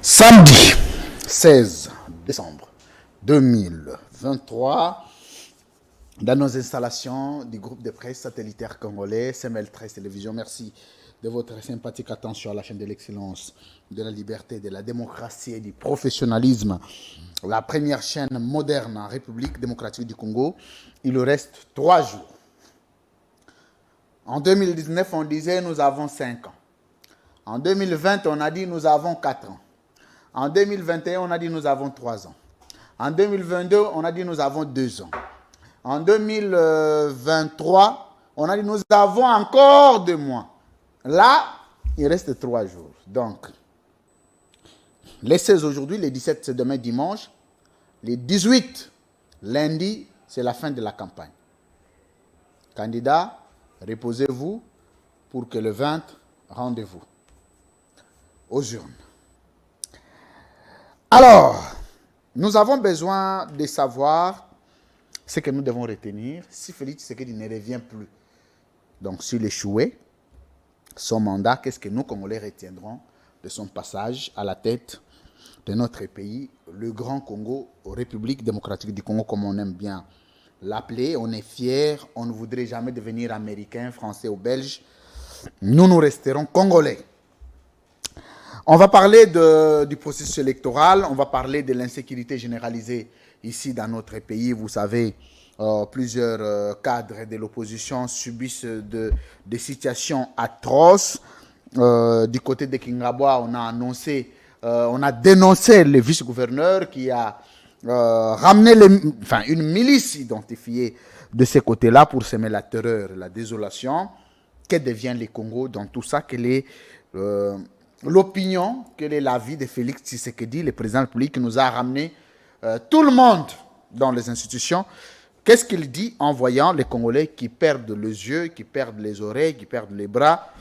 Samedi 16 décembre 2023, dans nos installations du groupe de presse satellitaire congolais, CML13 Télévision, merci de votre sympathique attention à la chaîne de l'excellence, de la liberté, de la démocratie et du professionnalisme. La première chaîne moderne en République démocratique du Congo. Il reste 3 jours. En 2019, on disait nous avons 5 ans. En 2020, on a dit nous avons 4 ans. En 2021, on a dit nous avons 3 ans. En 2022, on a dit nous avons 2 ans. En 2023, on a dit nous avons encore 2 mois. Là, il reste 3 jours. Donc, les 16 aujourd'hui, les 17 c'est demain dimanche. Les 18 lundi, c'est la fin de la campagne. Candidats, reposez-vous pour que le 20, rendez-vous aux urnes. Alors, nous avons besoin de savoir ce que nous devons retenir si Félix Tshisekedi ne revient plus. Donc, s'il échouait, son mandat, qu'est-ce que nous, Congolais, retiendrons de son passage à la tête de notre pays, le Grand Congo, République démocratique du Congo, comme on aime bien l'appeler. On est fiers, on ne voudrait jamais devenir américain, français ou belge. Nous resterons Congolais. On va parler du processus électoral, on va parler de l'insécurité généralisée ici dans notre pays. Vous savez, plusieurs cadres de l'opposition subissent des situations atroces. Du côté de Kingabwa, on a dénoncé le vice-gouverneur qui a ramené une milice identifiée de ce côté-là pour semer la terreur, la désolation. Que devient le Congo dans tout ça? Quelle est l'opinion, quel est l'avis de Félix Tshisekedi, le président de la République, qui nous a ramené tout le monde dans les institutions? Qu'est-ce qu'il dit en voyant les Congolais qui perdent les yeux, qui perdent les oreilles, qui perdent les bras,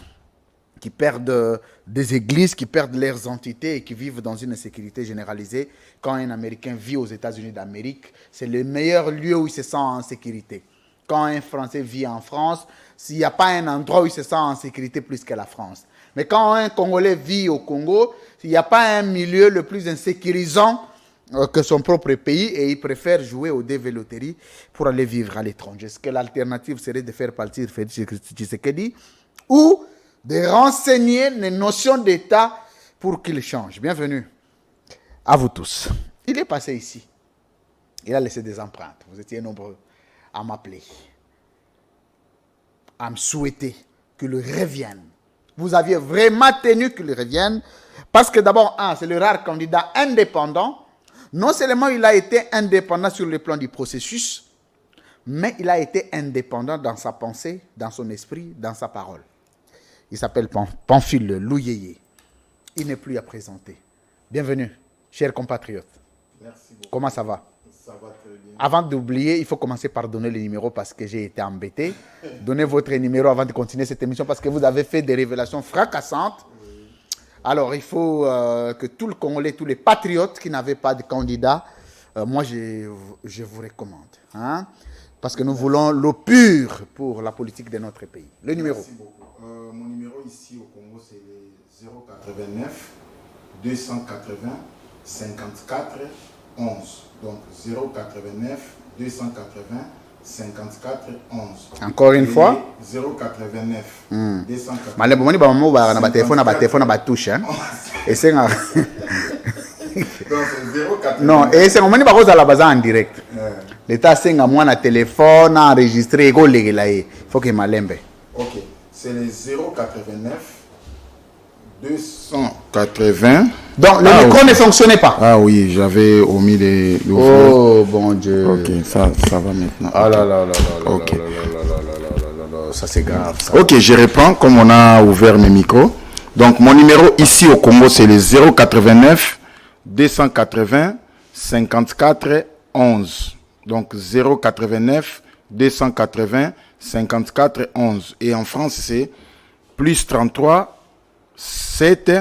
qui perdent des églises, qui perdent leurs entités et qui vivent dans une insécurité généralisée? Quand un Américain vit aux États-Unis d'Amérique, c'est le meilleur lieu où il se sent en sécurité. Quand un Français vit en France, s'il n'y a pas un endroit où il se sent en sécurité plus que la France. Mais quand un Congolais vit au Congo, il n'y a pas un milieu le plus insécurisant que son propre pays et il préfère jouer au dévéloterie pour aller vivre à l'étranger. Est-ce que l'alternative serait de faire partir Félix Tshisekedi ou de renseigner les notions d'État pour qu'il change? Bienvenue à vous tous. Il est passé ici. Il a laissé des empreintes. Vous étiez nombreux à m'appeler, à me souhaiter qu'il revienne. Vous aviez vraiment tenu qu'il revienne parce que d'abord, c'est le rare candidat indépendant. Non seulement il a été indépendant sur le plan du processus, mais il a été indépendant dans sa pensée, dans son esprit, dans sa parole. Il s'appelle Pamphile Louyeye. Il n'est plus à présenter. Bienvenue, chers compatriotes. Merci beaucoup. Comment ça va? Ça va très bien. Avant d'oublier, il faut commencer par donner le numéro parce que j'ai été embêté. Donnez votre numéro avant de continuer cette émission parce que vous avez fait des révélations fracassantes. Oui. Alors, il faut que tout le Congolais, tous les patriotes qui n'avaient pas de candidat, moi, je vous recommande. Hein? Parce que nous voulons l'eau pure pour la politique de notre pays. Le numéro. Merci beaucoup. Mon numéro ici au Congo, c'est le 089 280 54 11. Donc 089 280 54 11. Encore une fois 089 280. Malebo moni ba mamu ba na ba téléphone na ba touche hein. Et c'est donc 089. Non, et c'est moni ba ko za la baza en direct. L'état senga moi na téléphone enregistré go legela e. Faut que malembe. OK, c'est le 089 280. Donc le micro ne fonctionnait pas. Ah oui, j'avais omis les. Oh bon Dieu. Ok, ça va maintenant. Ah là là là là là. Ok. Ça c'est grave. Ça. Ok, je reprends comme on a ouvert mes micros. Donc mon numéro ici au Congo c'est le 089 280 54 11. Donc 089 280 54 11. Et en France c'est plus 33 7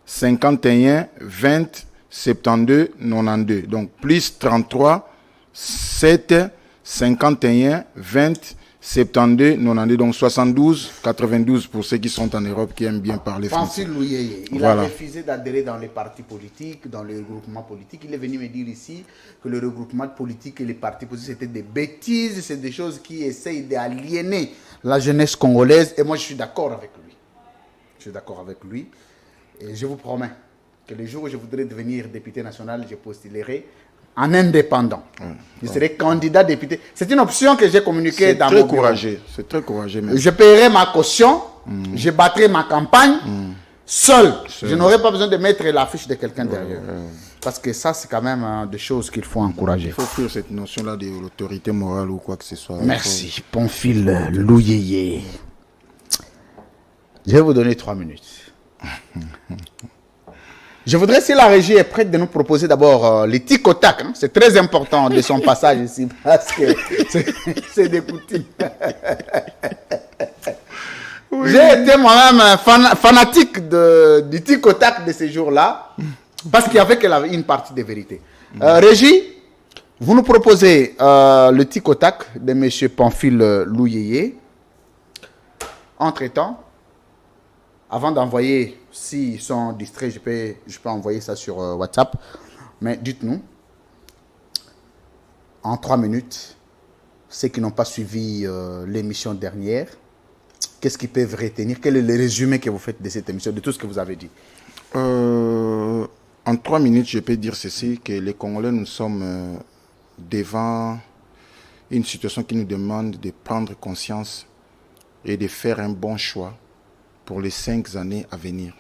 51 20 72 92. Donc plus 33 7 51 20 72 92, donc 72 92 pour ceux qui sont en Europe, qui aiment bien parler français. Pamphile Louyeye, il a refusé d'adhérer dans les partis politiques, dans les regroupements politiques. Il est venu me dire ici que le regroupement politique et les partis politiques, c'était des bêtises, c'est des choses qui essayent d'aliéner la jeunesse congolaise. Et moi, je suis d'accord avec lui. Je suis d'accord avec lui. Et je vous promets que le jour où je voudrais devenir député national, je postulerai en indépendant. Je serai candidat député. C'est une option que j'ai communiquée dans mon bureau. C'est très courageux. Même. Je paierai ma caution, je battrai ma campagne seul. Je n'aurai pas besoin de mettre l'affiche de quelqu'un derrière. Parce que ça, c'est quand même des choses qu'il faut encourager. Il faut fuir cette notion-là de l'autorité morale ou quoi que ce soit. Merci. Pamphile Louyeye. Je vais vous donner 3 minutes. Je voudrais, si la régie est prête, de nous proposer d'abord les tic au tac. Hein. C'est très important de son passage ici, parce que c'est des coutumes. Oui. J'ai été moi-même fanatique du tic au tac de ces jours-là, parce qu'il y avait une partie de vérité. Régie, vous nous proposez le tic au tac de M. Pamphile Louyeye. Entre-temps, avant d'envoyer, s'ils sont distraits, je peux envoyer ça sur WhatsApp. Mais dites-nous, en 3 minutes, ceux qui n'ont pas suivi l'émission dernière, qu'est-ce qu'ils peuvent retenir? Quel est le résumé que vous faites de cette émission, de tout ce que vous avez dit? En 3 minutes, je peux dire ceci, que les Congolais, nous sommes devant une situation qui nous demande de prendre conscience et de faire un bon choix pour les 5 années à venir.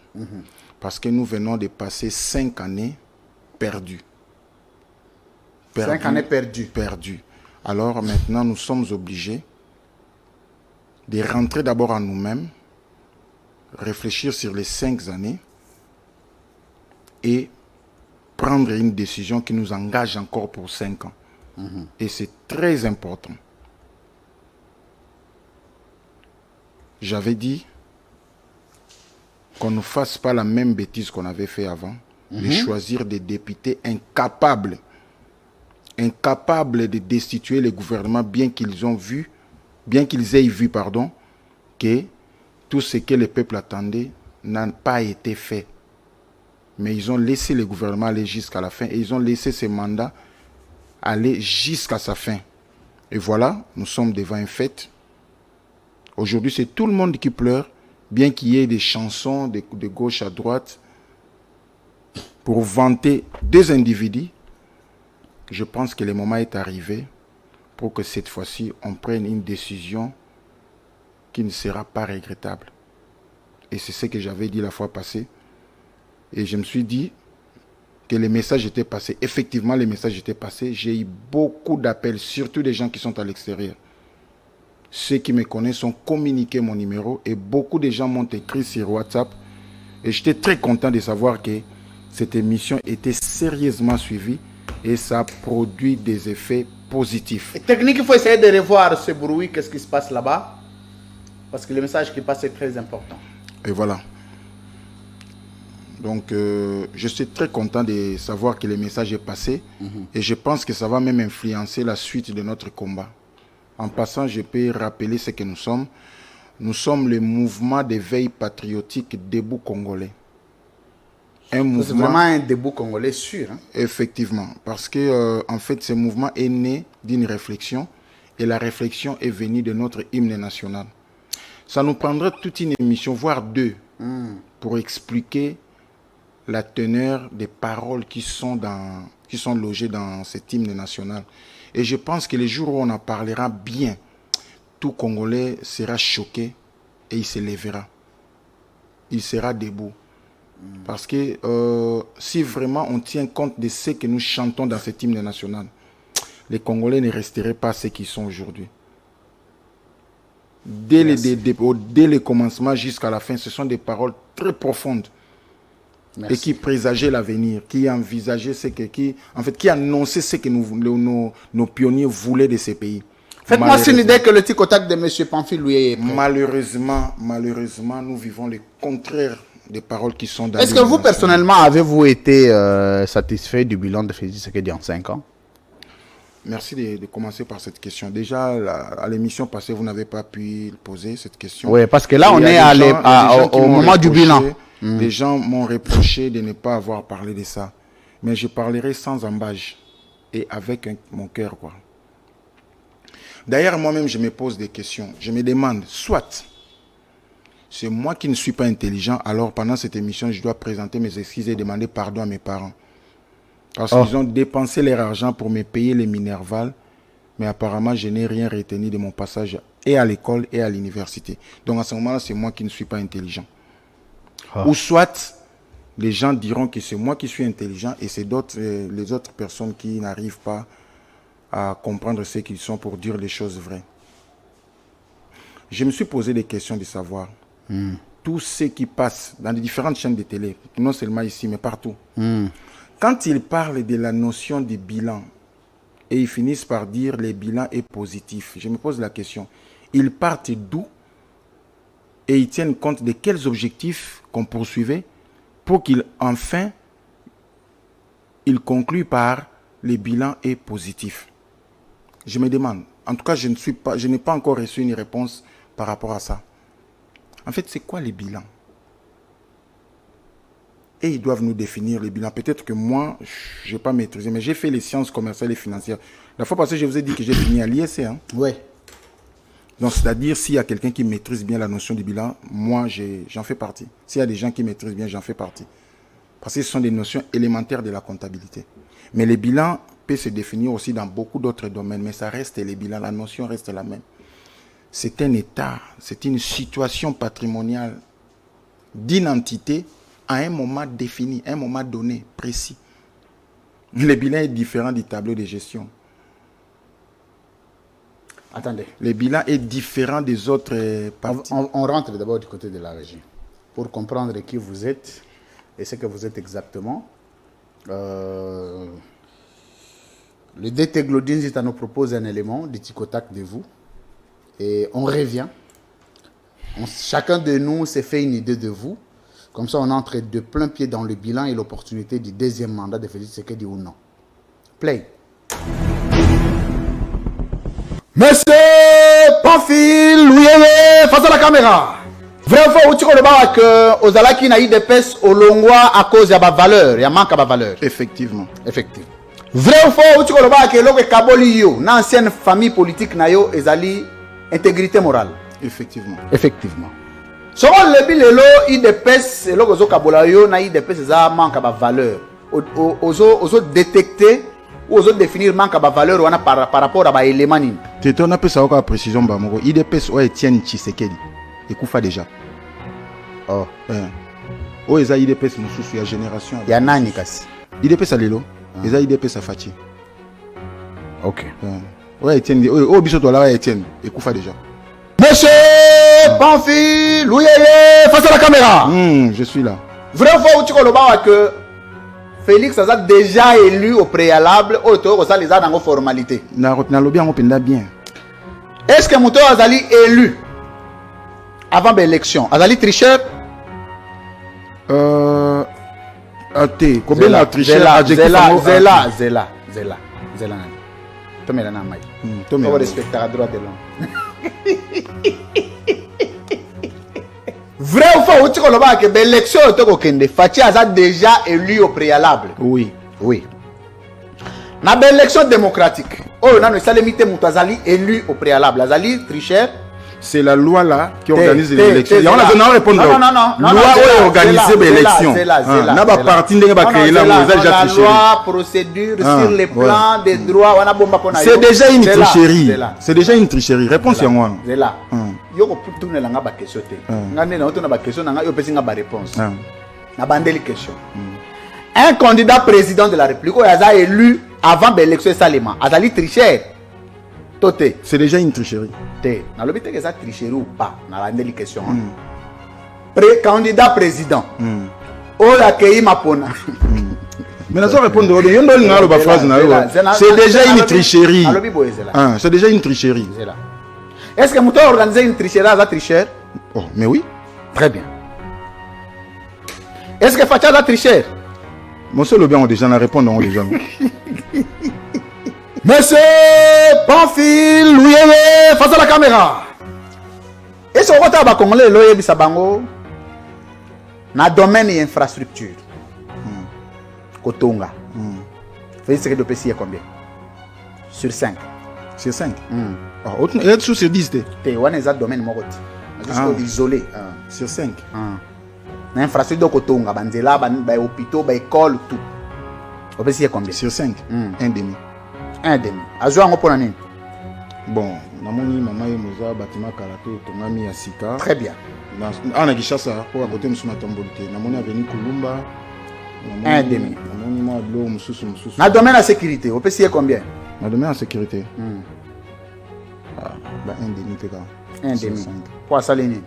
Parce que nous venons de passer 5 années perdues. 5 années perdues. Alors maintenant, nous sommes obligés de rentrer d'abord en nous-mêmes, réfléchir sur les 5 années et prendre une décision qui nous engage encore pour 5 ans. Et c'est très important. J'avais dit qu'on ne fasse pas la même bêtise qu'on avait fait avant, de choisir des députés incapables de destituer le gouvernement, bien qu'ils aient vu, que tout ce que le peuple attendait n'a pas été fait. Mais ils ont laissé le gouvernement aller jusqu'à la fin et ils ont laissé ce mandat aller jusqu'à sa fin. Et voilà, nous sommes devant un fait. Aujourd'hui, c'est tout le monde qui pleure, bien qu'il y ait des chansons de gauche à droite pour vanter des individus. Je pense que le moment est arrivé pour que cette fois-ci, on prenne une décision qui ne sera pas regrettable. Et c'est ce que j'avais dit la fois passée. Et je me suis dit que les messages étaient passés. Effectivement, les messages étaient passés. J'ai eu beaucoup d'appels, surtout des gens qui sont à l'extérieur. Ceux qui me connaissent ont communiqué mon numéro et beaucoup de gens m'ont écrit sur WhatsApp. Et j'étais très content de savoir que cette émission était sérieusement suivie et ça a produit des effets positifs. Et technique, il faut essayer de revoir ce bruit, qu'est-ce qui se passe là-bas. Parce que le message qui passe est très important. Et voilà. Donc, je suis très content de savoir que le message est passé. Et je pense que ça va même influencer la suite de notre combat. En passant, je peux rappeler ce que nous sommes. Nous sommes le mouvement d'éveil patriotique Debout Congolais. C'est vraiment un debout congolais sûr. Hein? Effectivement. Parce que, en fait, ce mouvement est né d'une réflexion. Et la réflexion est venue de notre hymne national. Ça nous prendra toute une émission, voire 2, pour expliquer la teneur des paroles qui sont logées dans cet hymne national. Et je pense que les jours où on en parlera bien, tout Congolais sera choqué et il se lèvera. Il sera debout. Parce que si vraiment on tient compte de ce que nous chantons dans cet hymne national, les Congolais ne resteraient pas ce qu'ils sont aujourd'hui. Dès le commencement jusqu'à la fin, ce sont des paroles très profondes. Merci. Et qui présageait l'avenir, qui envisageait qui annonçait ce que nos pionniers voulaient de ces pays. Faites-moi une idée que le tic au tac de M. Pamphile Louyeye est prêt. Malheureusement, nous vivons le contraire des paroles qui sont dans. Est-ce que vous, personnellement, avez-vous été satisfait du bilan de Félix Tshisekedi en 5 ans? merci de commencer par cette question. Déjà, à l'émission passée, vous n'avez pas pu poser cette question. Oui, parce que là, on est au moment du bilan. Les gens m'ont reproché de ne pas avoir parlé de ça. Mais je parlerai sans embâche et avec mon cœur, quoi. D'ailleurs, moi-même, je me pose des questions. Je me demande, soit c'est moi qui ne suis pas intelligent, alors pendant cette émission, je dois présenter mes excuses et demander pardon à mes parents. Parce qu'ils ont dépensé leur argent pour me payer les Minerval, mais apparemment, je n'ai rien retenu de mon passage et à l'école et à l'université. Donc, à ce moment-là, c'est moi qui ne suis pas intelligent. Ou soit, les gens diront que c'est moi qui suis intelligent et c'est les autres personnes qui n'arrivent pas à comprendre ce qu'ils sont pour dire les choses vraies. Je me suis posé des questions de savoir. Tout ce qui passe dans les différentes chaînes de télé, non seulement ici, mais partout. Quand ils parlent de la notion de bilan, et ils finissent par dire le bilan est positif, je me pose la question, ils partent d'où et ils tiennent compte de quels objectifs qu'on poursuivait pour qu'ils, enfin, ils concluent par le bilan est positif. Je me demande, en tout cas, je n'ai pas encore reçu une réponse par rapport à ça. En fait, c'est quoi les bilans? Et ils doivent nous définir les bilans. Peut-être que moi, je n'ai pas maîtrisé, mais j'ai fait les sciences commerciales et financières. La fois passée, je vous ai dit que j'ai fini à l'ISC. Hein? Oui. Donc, c'est-à-dire, s'il y a quelqu'un qui maîtrise bien la notion du bilan, moi, j'en fais partie. S'il y a des gens qui maîtrisent bien, j'en fais partie. Parce que ce sont des notions élémentaires de la comptabilité. Mais les bilans peuvent se définir aussi dans beaucoup d'autres domaines, mais ça reste les bilans, la notion reste la même. C'est un état, c'est une situation patrimoniale d'une entité à un moment défini, à un moment donné, précis. Le bilan est différent du tableau de gestion. Attendez. Le bilan est différent des autres parties. On rentre d'abord du côté de la régie pour comprendre qui vous êtes et ce que vous êtes exactement. Le DT Glodin nous propose un élément du ticotac de vous. Et on revient. Chacun de nous s'est fait une idée de vous. Comme ça, on entre de plein pied dans le bilan et l'opportunité du deuxième mandat de Félix Tshisekedi ou non. Play. Monsieur Pamphile Louyeye, face à la caméra. Vraiment, où tu connais que Ozalaki n'a eu des pèses au Longwa à cause de la valeur. Il y a manque de valeur. Effectivement. Effectivement. Vrai ou faux, où tu connais que l'homme Kaboli yo, une ancienne famille politique na yo, ezali intégrité morale. Effectivement. Effectivement. Selon le bilelo, il dépêche, et l'ozo Kabola yo, na il dépêche, ça manque de valeur. Ozo détecter ou ozo définir manque de valeur par rapport à l'élément. Tu as appelé ça encore précision, Bamoko. Il dépêche ou Etienne Tshisekedi. Et Koufa déjà. Oh. Oh, ils ont IDPS, nous sous la génération. Il y a nani kasi. IDPS à l'élo. Ils ont IDPS à Fati. Ok. Ouais, Etienne. Oh, Bissot, là, Etienne. Et Koufa déjà. Monsieur Pamphile Louyeye, face à la caméra. Je suis là. Vrai ou faux, tu connais que Félix a déjà élu au préalable, autour de ça, dans formalité. Na lobby en open bien. Est-ce que Mouto Azali élu avant l'élection? Azali tricheur? Combien de tricheur? Zela. Tu me l'as dit. Tu me respecter à droite de l'homme. Vrai ou faux, tu connais que l'élection Fati a déjà élu au préalable? Oui. Dans l'élection démocratique, on a élu au préalable. Azali tricheur? C'est la loi là qui organise l'élection. On a répondre. Non. Loi qui organise l'élection. N'a pas parti de créer la loi, procédure sur les plans des droits. C'est déjà une tricherie. C'est déjà une tricherie. Réponse à moi. C'est là. Yo ko tourner la ngaba question te. Ngane na otona ba question na yo pesi ngaba réponse. Na bandeli question. Un candidat président de la République o yaza élu avant l'élection Salema. Azali tricheur. C'est déjà une tricherie. Dans le but que ça tricherie ou pas, dans la question. Candidat président. Oh la kei mapona. Mais nous allons répondre. C'est déjà une tricherie. C'est déjà une tricherie. Est-ce que nous avons organisé une tricherie à la tricheur? Oh, mais oui. Très bien. Est-ce que Fatia a triché? Mon seul bien, on déjà répondu déjà. Monsieur Pamphile Louyeye, face à la caméra. Et ce que va congolais loye bisabango na domaine et infrastructure. Kotonga. Faites ce que de PC combien? Sur 5. Sur 5. Il y a sur 10. Tu vois les domaines moroti. Juste isolé. Sur 5. Na infrastructure de Kotonga, banzela, ba hôpitaux, ba école tout. Au PC combien? Sur 5. 1,5. 1,5. Azo ngo pona nini? Bon, namoni mama ye moza bâtiment kalato tongami ya sika. Très bien. Ana Kishasa pour à côté musuma tombolité. Namoni avenue Kulumba. 1,5. Namoni moi blo mususu. Na domaine de sécurité, au PC combien? Na domaine de sécurité. Bah 1,5 peut quand. 1,5. Pour ça les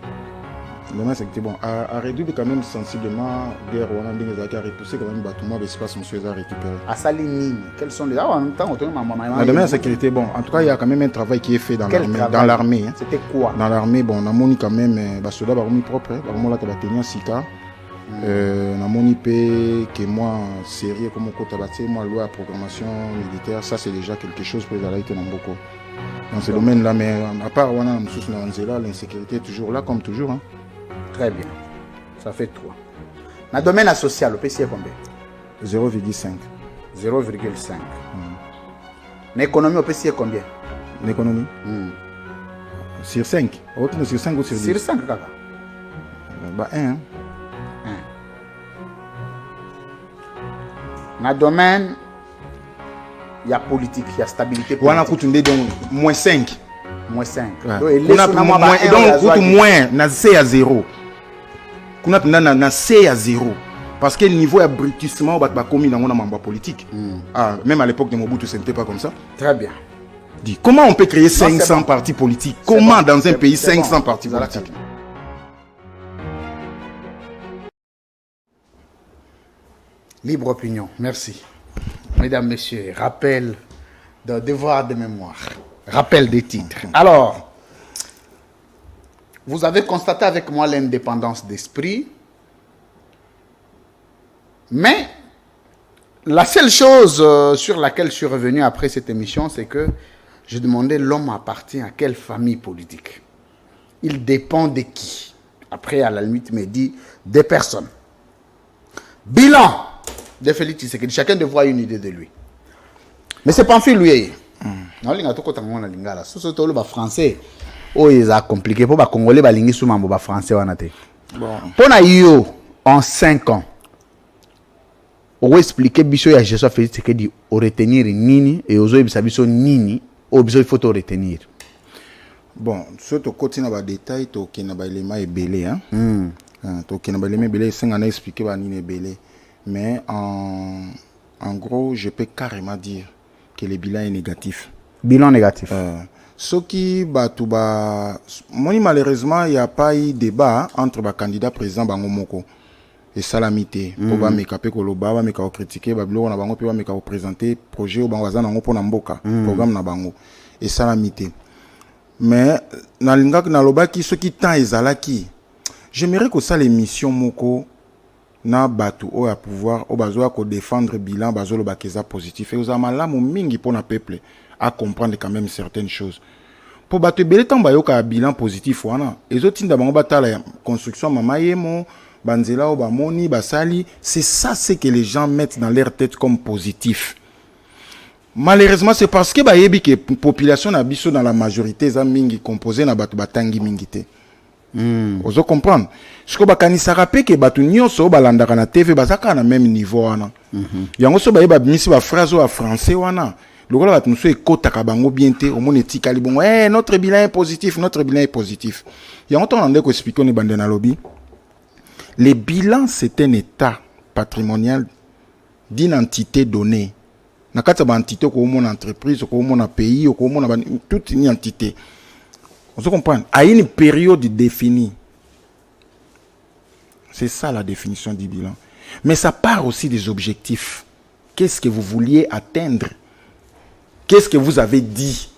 Domaine de sécurité bon a réduit quand même sensiblement guerre on a dit que a repoussé quand même bâtiment l'espace monsieur a récupéré. À Saline, quels sont les en même temps on na domaine de sécurité bon en tout cas il y a quand même un travail qui est fait dans l'armée. C'était quoi? Dans l'armée bon on a moni quand même ba soldats ba remis propre ba mo la ta tenir sika. Na moni pe que moi sérieux comme côté bâti moi loi programmation militaire ça c'est déjà quelque chose pour les alliés dans beaucoup. Dans ce domaine là mais à part on a sous l'insécurité toujours là comme toujours hein. Très bien. Ça fait 3. Dans le domaine social, le PC est combien? 0,5. 0,5. L'économie au PC est combien? L'économie sur 5. Sur 5 ou sur 10? Sur 5, kaka. Bah 1. Hein? 1. Dans le domaine, il y a politique, il y a stabilité politique. On a coûté donc moins 5. Moins 5. Ouais. Donc, moins, na C à 0. On a na C à 0. Parce que le niveau d'abrutissement va commis dans mon politique. Même à l'époque de Mobutu, ce n'était pas comme ça. Très bien. Dis, comment on peut créer 500 partis politiques? Comment dans un pays 500 partis politiques? Libre opinion. Merci. Mesdames, Messieurs, rappel de devoir de mémoire. Rappel des titres. Alors, vous avez constaté avec moi l'indépendance d'esprit. Mais la seule chose sur laquelle je suis revenu après cette émission, c'est que je demandais l'homme appartient à quelle famille politique? Il dépend de qui? Après, à la limite, il me dit des personnes. Bilan de Félix Tshisekedi. Chacun devrait avoir une idée de lui. Mais c'est pas un fil, lui. Non, les gars, surtout les Français, oh, ils ont compliqué. Pour les Congolais, les Français, pour nous, en 5 ans, on va expliquer biso ya Jésus Félix Tshisekedi au retenir nini et aux autres biso nini au biso il faut te retenir. Bon, surtout côté na ba détail to ki na ba élément belé hein. To ki na ba élément belé sans en expliquer ba nini belé. Mais en gros, je peux carrément dire que le bilan est négatif. Bilan négatif. Ce qui malheureusement il n'y a pas eu débat entre les candidats présidents Bango Moko et Salamité pour ba mekape koloba ba meka critiquer ba bilo na bango pe ba meka présenter projet au bango za ngo pona mboka programme na bango et Salamité. Mais na lingak na loba ki ce qui tant ezalaki j'aimerais que ça l'émission Moko na batu o ya pouvoir o bazoa ko défendre bilan bazolo bakeza positif et aux malamu mingi pona peuple à comprendre quand même certaines choses. Pour battre belé tant bayoka bilan positif wana ezotinda bango batala construction mama yemo banzela o bamoni basali c'est ça c'est que les gens mettent dans leur tête comme positif. Malheureusement c'est parce que bayebi que population na biso dans la majorité za mingi composé na batu batangi mingité. Ozo comprendre ce que bakanisa rapé que batu nyonso balandaka na TV bazaka na même niveau wana. Yango so bayeba misi ba phrase o français wana. Le gars va nous faire côté kabango bien té au monde etikali bon notre bilan est positif, notre bilan est positif. Il y a longtemps on a expliqué on est bandé na lobby. Le bilan c'est un état patrimonial d'une entité donnée. Na kata ba entité ko mon entreprise ko mon pays ko mon toute une entité. On se comprend à une période définie. C'est ça la définition du bilan. Mais ça part aussi des objectifs. Qu'est-ce que vous vouliez atteindre? Qu'est-ce que vous avez dit?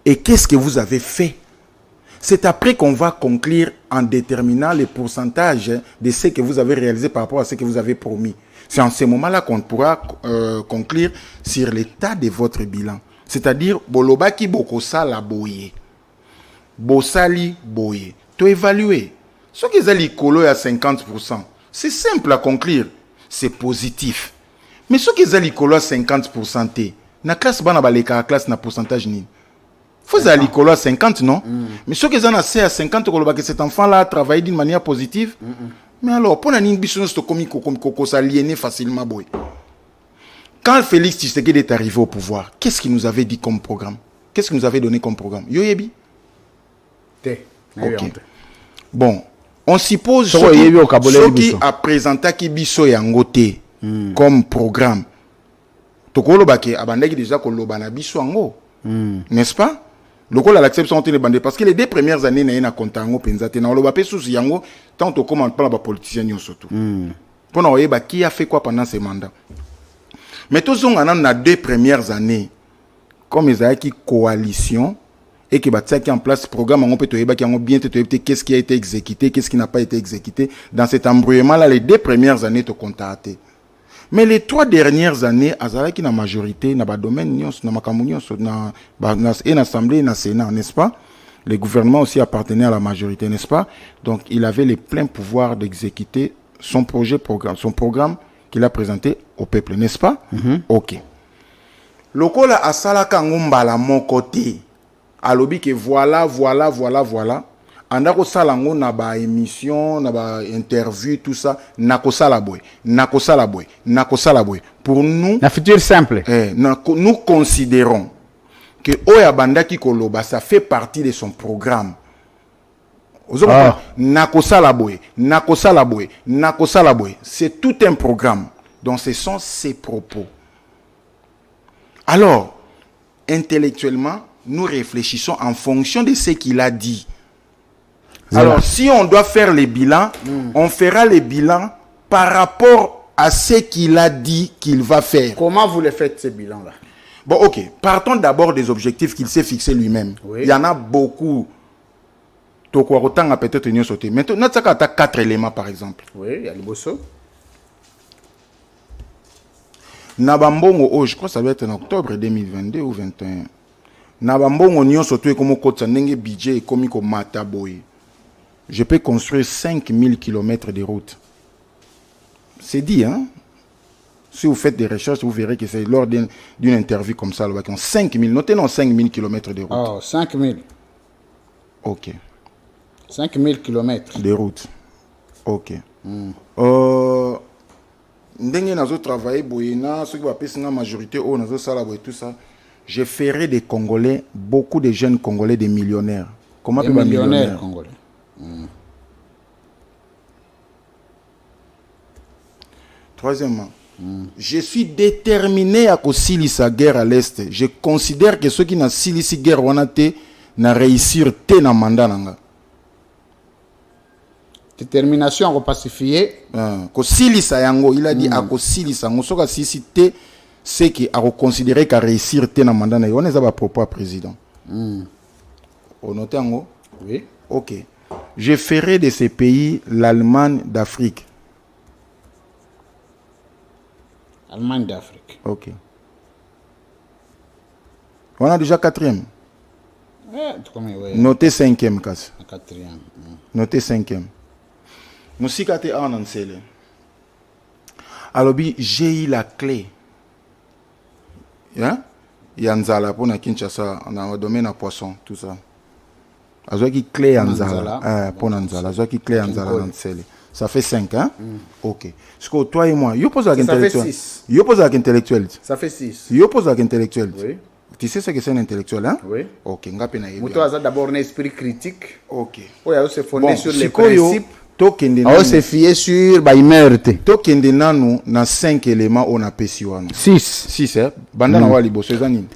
Et qu'est-ce que vous avez fait? C'est après qu'on va conclure en déterminant les pourcentages de ce que vous avez réalisé par rapport à ce que vous avez promis. C'est en ce moment-là qu'on pourra conclure sur l'état de votre bilan. C'est-à-dire, bolobaki bokosa la boye. Bosali boye. Tu évaluer. Ce qui est likolo à 50%, c'est simple à conclure. C'est positif. Mais ce qui est likolo à 50%, na classe bana baleka classe na pourcentage ni. Faut à likolo à 50, non? Mais ce qui est à 50, que cet enfant-là a travaillé d'une manière positive. Mais alors, pour une bichon, c'est comme ça aliéné facilement, boy. Quand Félix Tshisekedi est arrivé au pouvoir, qu'est-ce qu'il nous avait dit comme programme? Qu'est-ce qu'il nous avait donné comme programme? Yoyebi? Ok. Bon, on suppose ce qui a présenté Kibiso Yangote comme programme. Tokolo Bake abandaki déjà kolobana biso ango. N'est-ce pas? Lokola l'acception de bandé parce que les 2 premières années na kontango penzate na oloba pe sous yango tant to comment pas la politicien surtout. Pour na oyeba qui a fait quoi pendant ces mandats. Mais tous on a 2 premières années comme ils qui coalition et qui qui en place programme on peut te oyeba qui ont bien te qu'est-ce qui a été exécuté, qu'est-ce qui n'a pas été exécuté dans cet embrouillement là les 2 premières années te contacter. Mais les 3 dernières années, Azalaki na majorité, na ba domaine nyos, na makambu nyos, na assemblée, na sénat, n'est-ce pas? Le gouvernement aussi appartenait à la majorité, n'est-ce pas? Donc, il avait les pleins pouvoirs d'exécuter son programme qu'il a présenté au peuple, n'est-ce pas? Ok. Lokola asalaka ngombala mon côté. Alobi que voilà. Andako salango na ba émission, na ba interview, tout ça, nakosala boy. Pour nous, la future simple. Nous considérons que Oya Bandaki Koloba, ça fait partie de son programme. Nakosala boy. C'est tout un programme. Donc ce sont ses propos. Alors, intellectuellement, nous réfléchissons en fonction de ce qu'il a dit. Alors, si on doit faire les bilans, on fera les bilans par rapport à ce qu'il a dit qu'il va faire. Comment vous les faites, ces bilans-là? Bon, ok. Partons d'abord des objectifs qu'il s'est fixés lui-même. Oui. Il y en a beaucoup. Autant à peut-être nous sauter. Maintenant, nous avons 4 éléments, par exemple. Oui, il y a le bosso. Nabambongo, je crois que ça va être en octobre 2022 ou 2021. Nabambongo, nous sauté comme un budget et comme Mataboy. Je peux construire 5000 km de route. C'est dit, hein? Si vous faites des recherches, vous verrez que c'est lors d'une interview comme ça. 5000, notez non 5000 km de route. Oh, 5000. Ok. 5000 km. De route. Ok. Ndenge nazo travailler boyena, ceux qui va passer la majorité, nazo sala boy tout ça. Je ferai des Congolais, beaucoup de jeunes Congolais, des millionnaires. Comment des millionnaires congolais. Troisièmement, je suis déterminé à causer sa guerre à l'Est. Je considère que ceux qui n'ont pas guerre n'a réussir na mandat nanga. Détermination à pacifier. Kosilisa yango, il a dit à kosilisa yango. Soka sisi te, c'est qui a considéré qu'à réussir na mandat na. On est à propos président. On note yango. Oui. Ok. Je ferai de ces pays l'Allemagne d'Afrique. Allemagne d'Afrique. Ok. On a déjà 4e. Notez 5e, casse. 4e. Notez 5e. Nous sommes en Ansele. Alors, j'ai eu la clé. Il y a un zala pour Kinshasa, dans le domaine à poisson, tout ça. Azoki clé en zala. Pour Nanzala. Azoki clé en zala Ansele. Ça fait 5, hein? Ok. Parce que toi et moi, yo pose avec intellectuel. Ça fait 6. Yo pose avec intellectuel. Ça fait 6. Yo pose avec intellectuel. Oui. Tu sais ce que c'est un intellectuel, hein? Oui. Ok. Muto a d'abord un esprit critique. Ok. Oui, il se fondé sur les principes. On se fier sur Baïmerte. Tokende nanu na 5 éléments on a pesi wana. 6, hein? Banda na wali bosso ezani.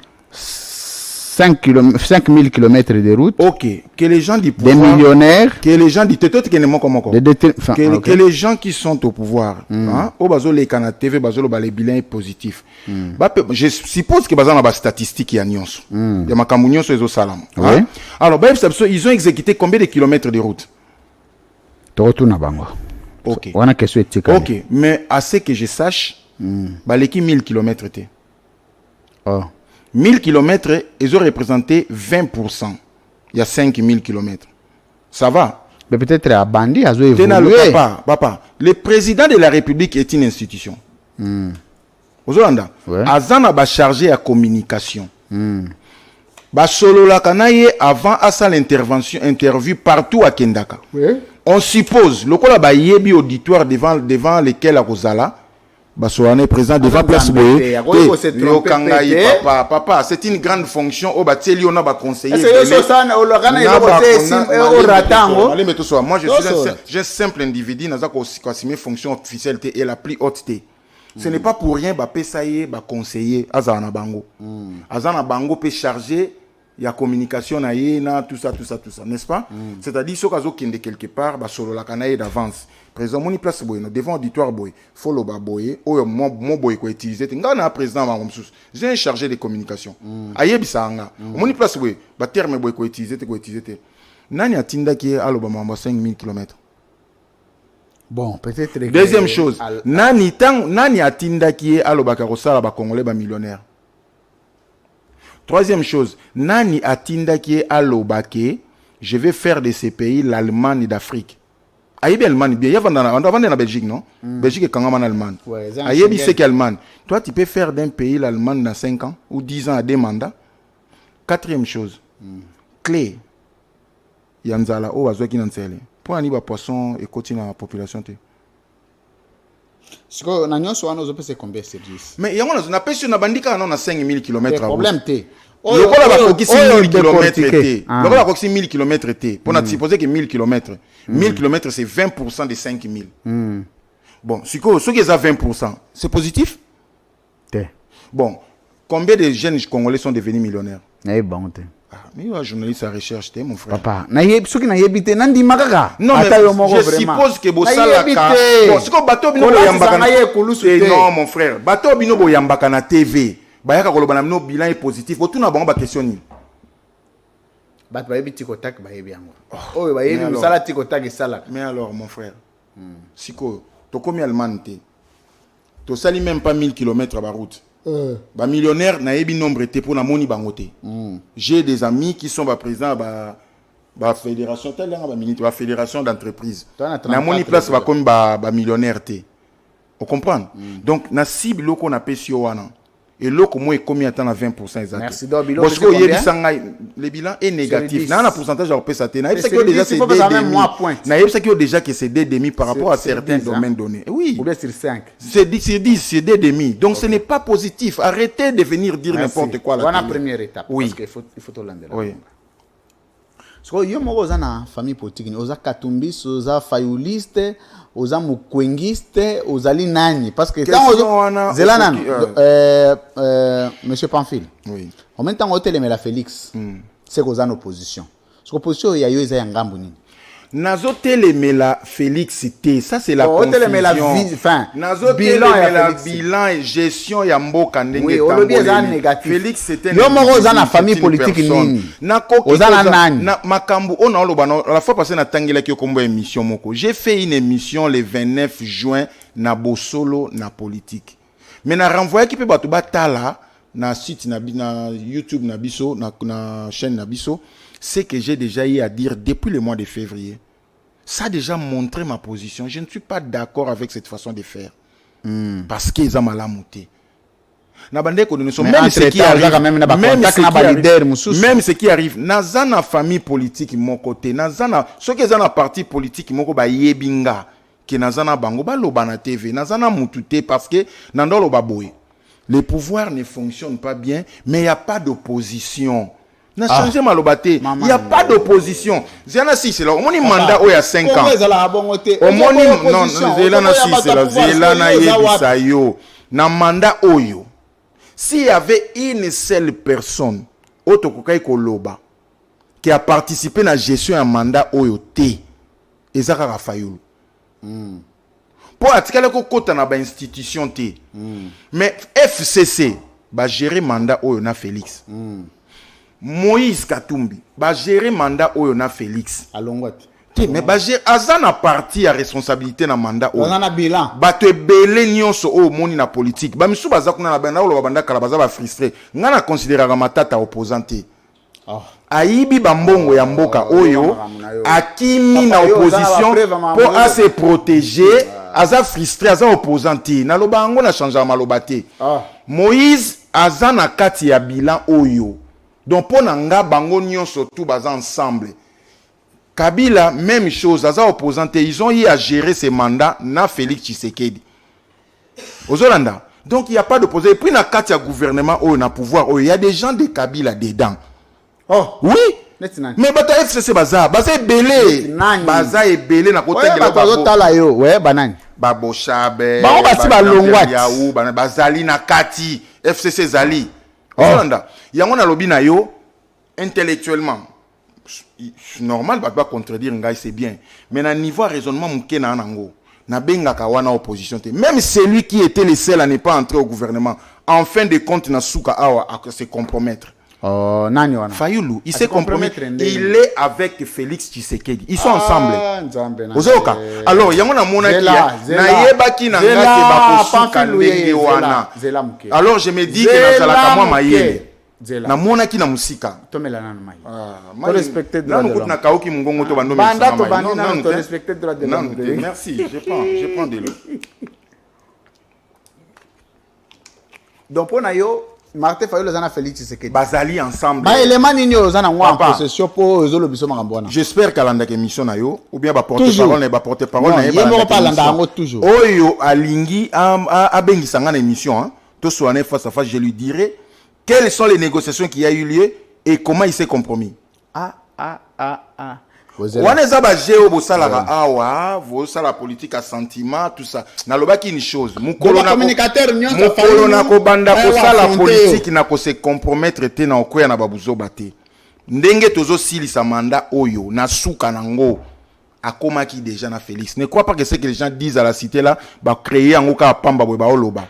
5000 km de route. Ok. Que les gens du pouvoir. Des millionnaires. Que les gens du que les gens qui sont au pouvoir. Hein? Au bazo les canaux TV, bazo le bilan est positif. Je suppose que bazo na ba statistique ya nyonso. Ya makambu nyonso ezo salam. Alors, ils ont exécuté combien de kilomètres de route? Ok. On a question éthique. Ok, mais à ce que je sache, baleki 1000 km. Oh. 1000 km, ils ont représenté 20%. Il y a 5000 km. Ça va? Mais peut-être à Bandi, à Zoé. Papa, le président de la République est une institution. Aux Hollandais, Azana va chargé à communication. Solo la kanaye avant à ça l'intervention, interview partout à Kendaka. On suppose, le kola ba yebi auditoire devant lesquels à Rosala, Basoane présent devant place Boye. Papa, c'est une grande fonction. Au Bateli, on a ba conseiller. Moi, je suis un simple individu, n'a pas une fonction officielle et la plus haute. Ce n'est pas pour rien, bah pesaye, bah conseiller, Azana Bango. Azana Bango peut charger. Il y a communication, tout ça, n'est-ce pas? C'est-à-dire, si on est quelque part, solo la canaille d'avance. Président, mon place boy, devant auditoire boy, follow ba boy, mon boy ko utiliser. Ngana président ma j'ai un chargé de communication. Aye bisanga. Mon place boy, ba terme boy ko utiliser. Nani atinda ki aloba mamba 5000 km. Bon, peut-être. Deuxième chose, nani atinda ki aloba karosala ba congolais ba millionnaire. Troisième chose, Nani atinda qui est à l'Obake, je vais faire de ces pays l'Allemagne d'Afrique. Aïe, Allemagne, bien, il y a en Belgique, non? Belgique est quand même en Allemagne. Aïe, c'est qu'Allemagne. Toi, tu peux faire d'un pays l'Allemagne dans 5 ans ou 10 ans à des mandats. Quatrième chose, clé. Yanzala, oh, azo qui n'en sait. Pour un poisson et continuer la population. Si on a combien services? Mais on a pas sur na bandika on a 5000 km. Problème té. Le col a coquille 1000 km été. Le col a coquille 1000 km été. Pour nous supposer que 1000 km. 1000 km c'est 20% des 5000. Bon, ce qui est à 20%, c'est positif? Bon, combien de jeunes congolais sont devenus millionnaires? Bon, mais il y a un journaliste à recherche, mon frère. Papa, non, mais je suppose que bon, c'est comme bateau bino boyambaka. Non, mon frère, bateau bino boyambaka na TV. Bayaka koloba na bilan est positif. Otu na bango ba question ni. Bat bayebi tikotak bayebi yango. Oh, bayebi musala tikotak esala. Mais alors, mon frère, siko, to komi Allemagne te. To sali même pas 1000 km à la route. Ba millionnaire na yebi nombre te pour na moni bangote. J'ai des amis qui sont présidents ba fédération telle ba minute ba fédération d'entreprise. Na moni place ba comme ba millionnaire te. On comprend? Donc na cible loko na pesio wana. Et loko mo est commis à 20% exact. Merci Dobilo. Parce que le bilan est négatif. Na pourcentage à repesa te. Na que déjà c'est déjà que c'est des demi par rapport à certains domaines donnés. Oui. Ou bien sur 5. C'est 10, c'est des demi. Donc ce n'est pas positif. Arrêtez de venir dire n'importe quoi là. Voilà la première étape. Oui. Parce qu'il faut tout l'endre. Oui. Parce que yo mo ozana famille politique ni oza katumbis, oza fayuliste, oza mukwengiste, ozali nani parce que tant zelana monsieur Pamphile. Oui. En même temps on telemela Félix. C'est qu'oza en opposition. Parce que opposition ya yo eza ya ngambu nini. Nazo telemela Félix T, ça c'est la confusion. Nazo telemela bilan et gestion ya mboka ndenge négatif. Félix c'était yo moko oza na famille politique nini. Oza na nani. Na makambu on a loba la fois passée na tangela ki kombo émission moko. J'ai fait une émission le 29 juin na Bosolo na politique. Mais na renvoyer ki pe bato batala na site na YouTube na biso na chaîne na biso. C'est que j'ai déjà eu à dire depuis le mois de février. Ça a déjà montré ma position. Je ne suis pas d'accord avec cette façon de faire. Parce qu'ils ont mal à monter. Même ce qui arrive, naza na famille politique mon côté, naza na ceux qui sont na parti politique moko ba yebinga que naza na bango ba loba na TV, naza na mutute parce que nandolo ba boy. Les pouvoirs ne fonctionnent pas bien, mais il n'y a pas d'opposition. N'a changé malobate. Il n'y a pas d'opposition. Zéana si c'est là. On mandat où il y a 5 ans. Non, Zéana si c'est là. Zéana yebisayo. Na mandat oyo. S'il y avait une seule personne, Otokokai Koloba, qui a participé à la gestion d'un mandat oyo T, Ezaka Rafayulu. Pour attirer le côté na ba institution T. Mais FCC, ba gérer mandat oyo na Félix. Moïse Katumbi va gérer mandat oyo na Félix. mais bager azana parti à responsabilité na mandat on a bilan bato ebele nyonso o moni na politique ba misu baza kuna na banda o banda kala baza ba frustré ngana considérer matata opposante aibi bambongo ya mboka oyo akimi na opposition pour à se protéger aza frustré aza opposante na loba ngo na changer maloba te Moïse azana kati ya bilan oyo donc pour nga bango nyonso tout baza ensemble. Kabila, même chose, Aza opposante, ils ont eu à gérer ces mandats na Félix Tshisekedi. Aux Hollandais. Donc il n'y a pas d'opposé. Et puis dans le gouvernement, il y a pouvoir, il y a des gens de Kabila dedans. Oh, oui. Mais bata FCC baza, baza belé. Baza est belé na côté de la babo. Ouais, banane. Babo Chabe. Babo basi ba longwat. Yaou, bazali na Kati, FCC Zali. Aux Hollandais. Yango na lobi na yo intellectuellement. Normal pas contredire ngai c'est bien mais na niveau raisonnement mouké na nango na benga kawana opposition te même celui qui était le seul à ne pas entrer au gouvernement en fin de compte na suka awa à se compromettre nani wana Fayulu il s'est compromis il est avec Félix Tshisekedi ils sont ensemble ozoka alors yango na mona ki na yebaki na ngaki ba kosuka ndenge wana alors je me dis que na sala kamwa mayele na mona ki na musika tomela nanu mai to respecter de la na kaoki mungongo to bando banda to bandi na to respecter de la merci je prends de l'eau donc pour na yo Martin Fayulu zana Félix Tshisekedi bazali ensemble ba élément nini ozana ngwa en possession po ezolo biso makambo wana j'espère qu'alanda que mission na yo ou bien ba porter parole na yeba balanda ngo toujours oyo alingi a bengisa ngana émission to soane face à face je lui dirai quelles sont les négociations qui a eu lieu et comment il s'est compromis. Wana zaba jeo bosalaka awa, la politique à sentiment tout ça. Na lobaki une chose, mukolo na ko banda ko la politique na ko se compromettre te na okoya na babuzo bate. Ndenge tozo silisa mandat oyo na suka nango akomaki déjà na Félix. Ne crois pas que ce que les gens disent à la cité là, ba créer en oka pamba ba oloba.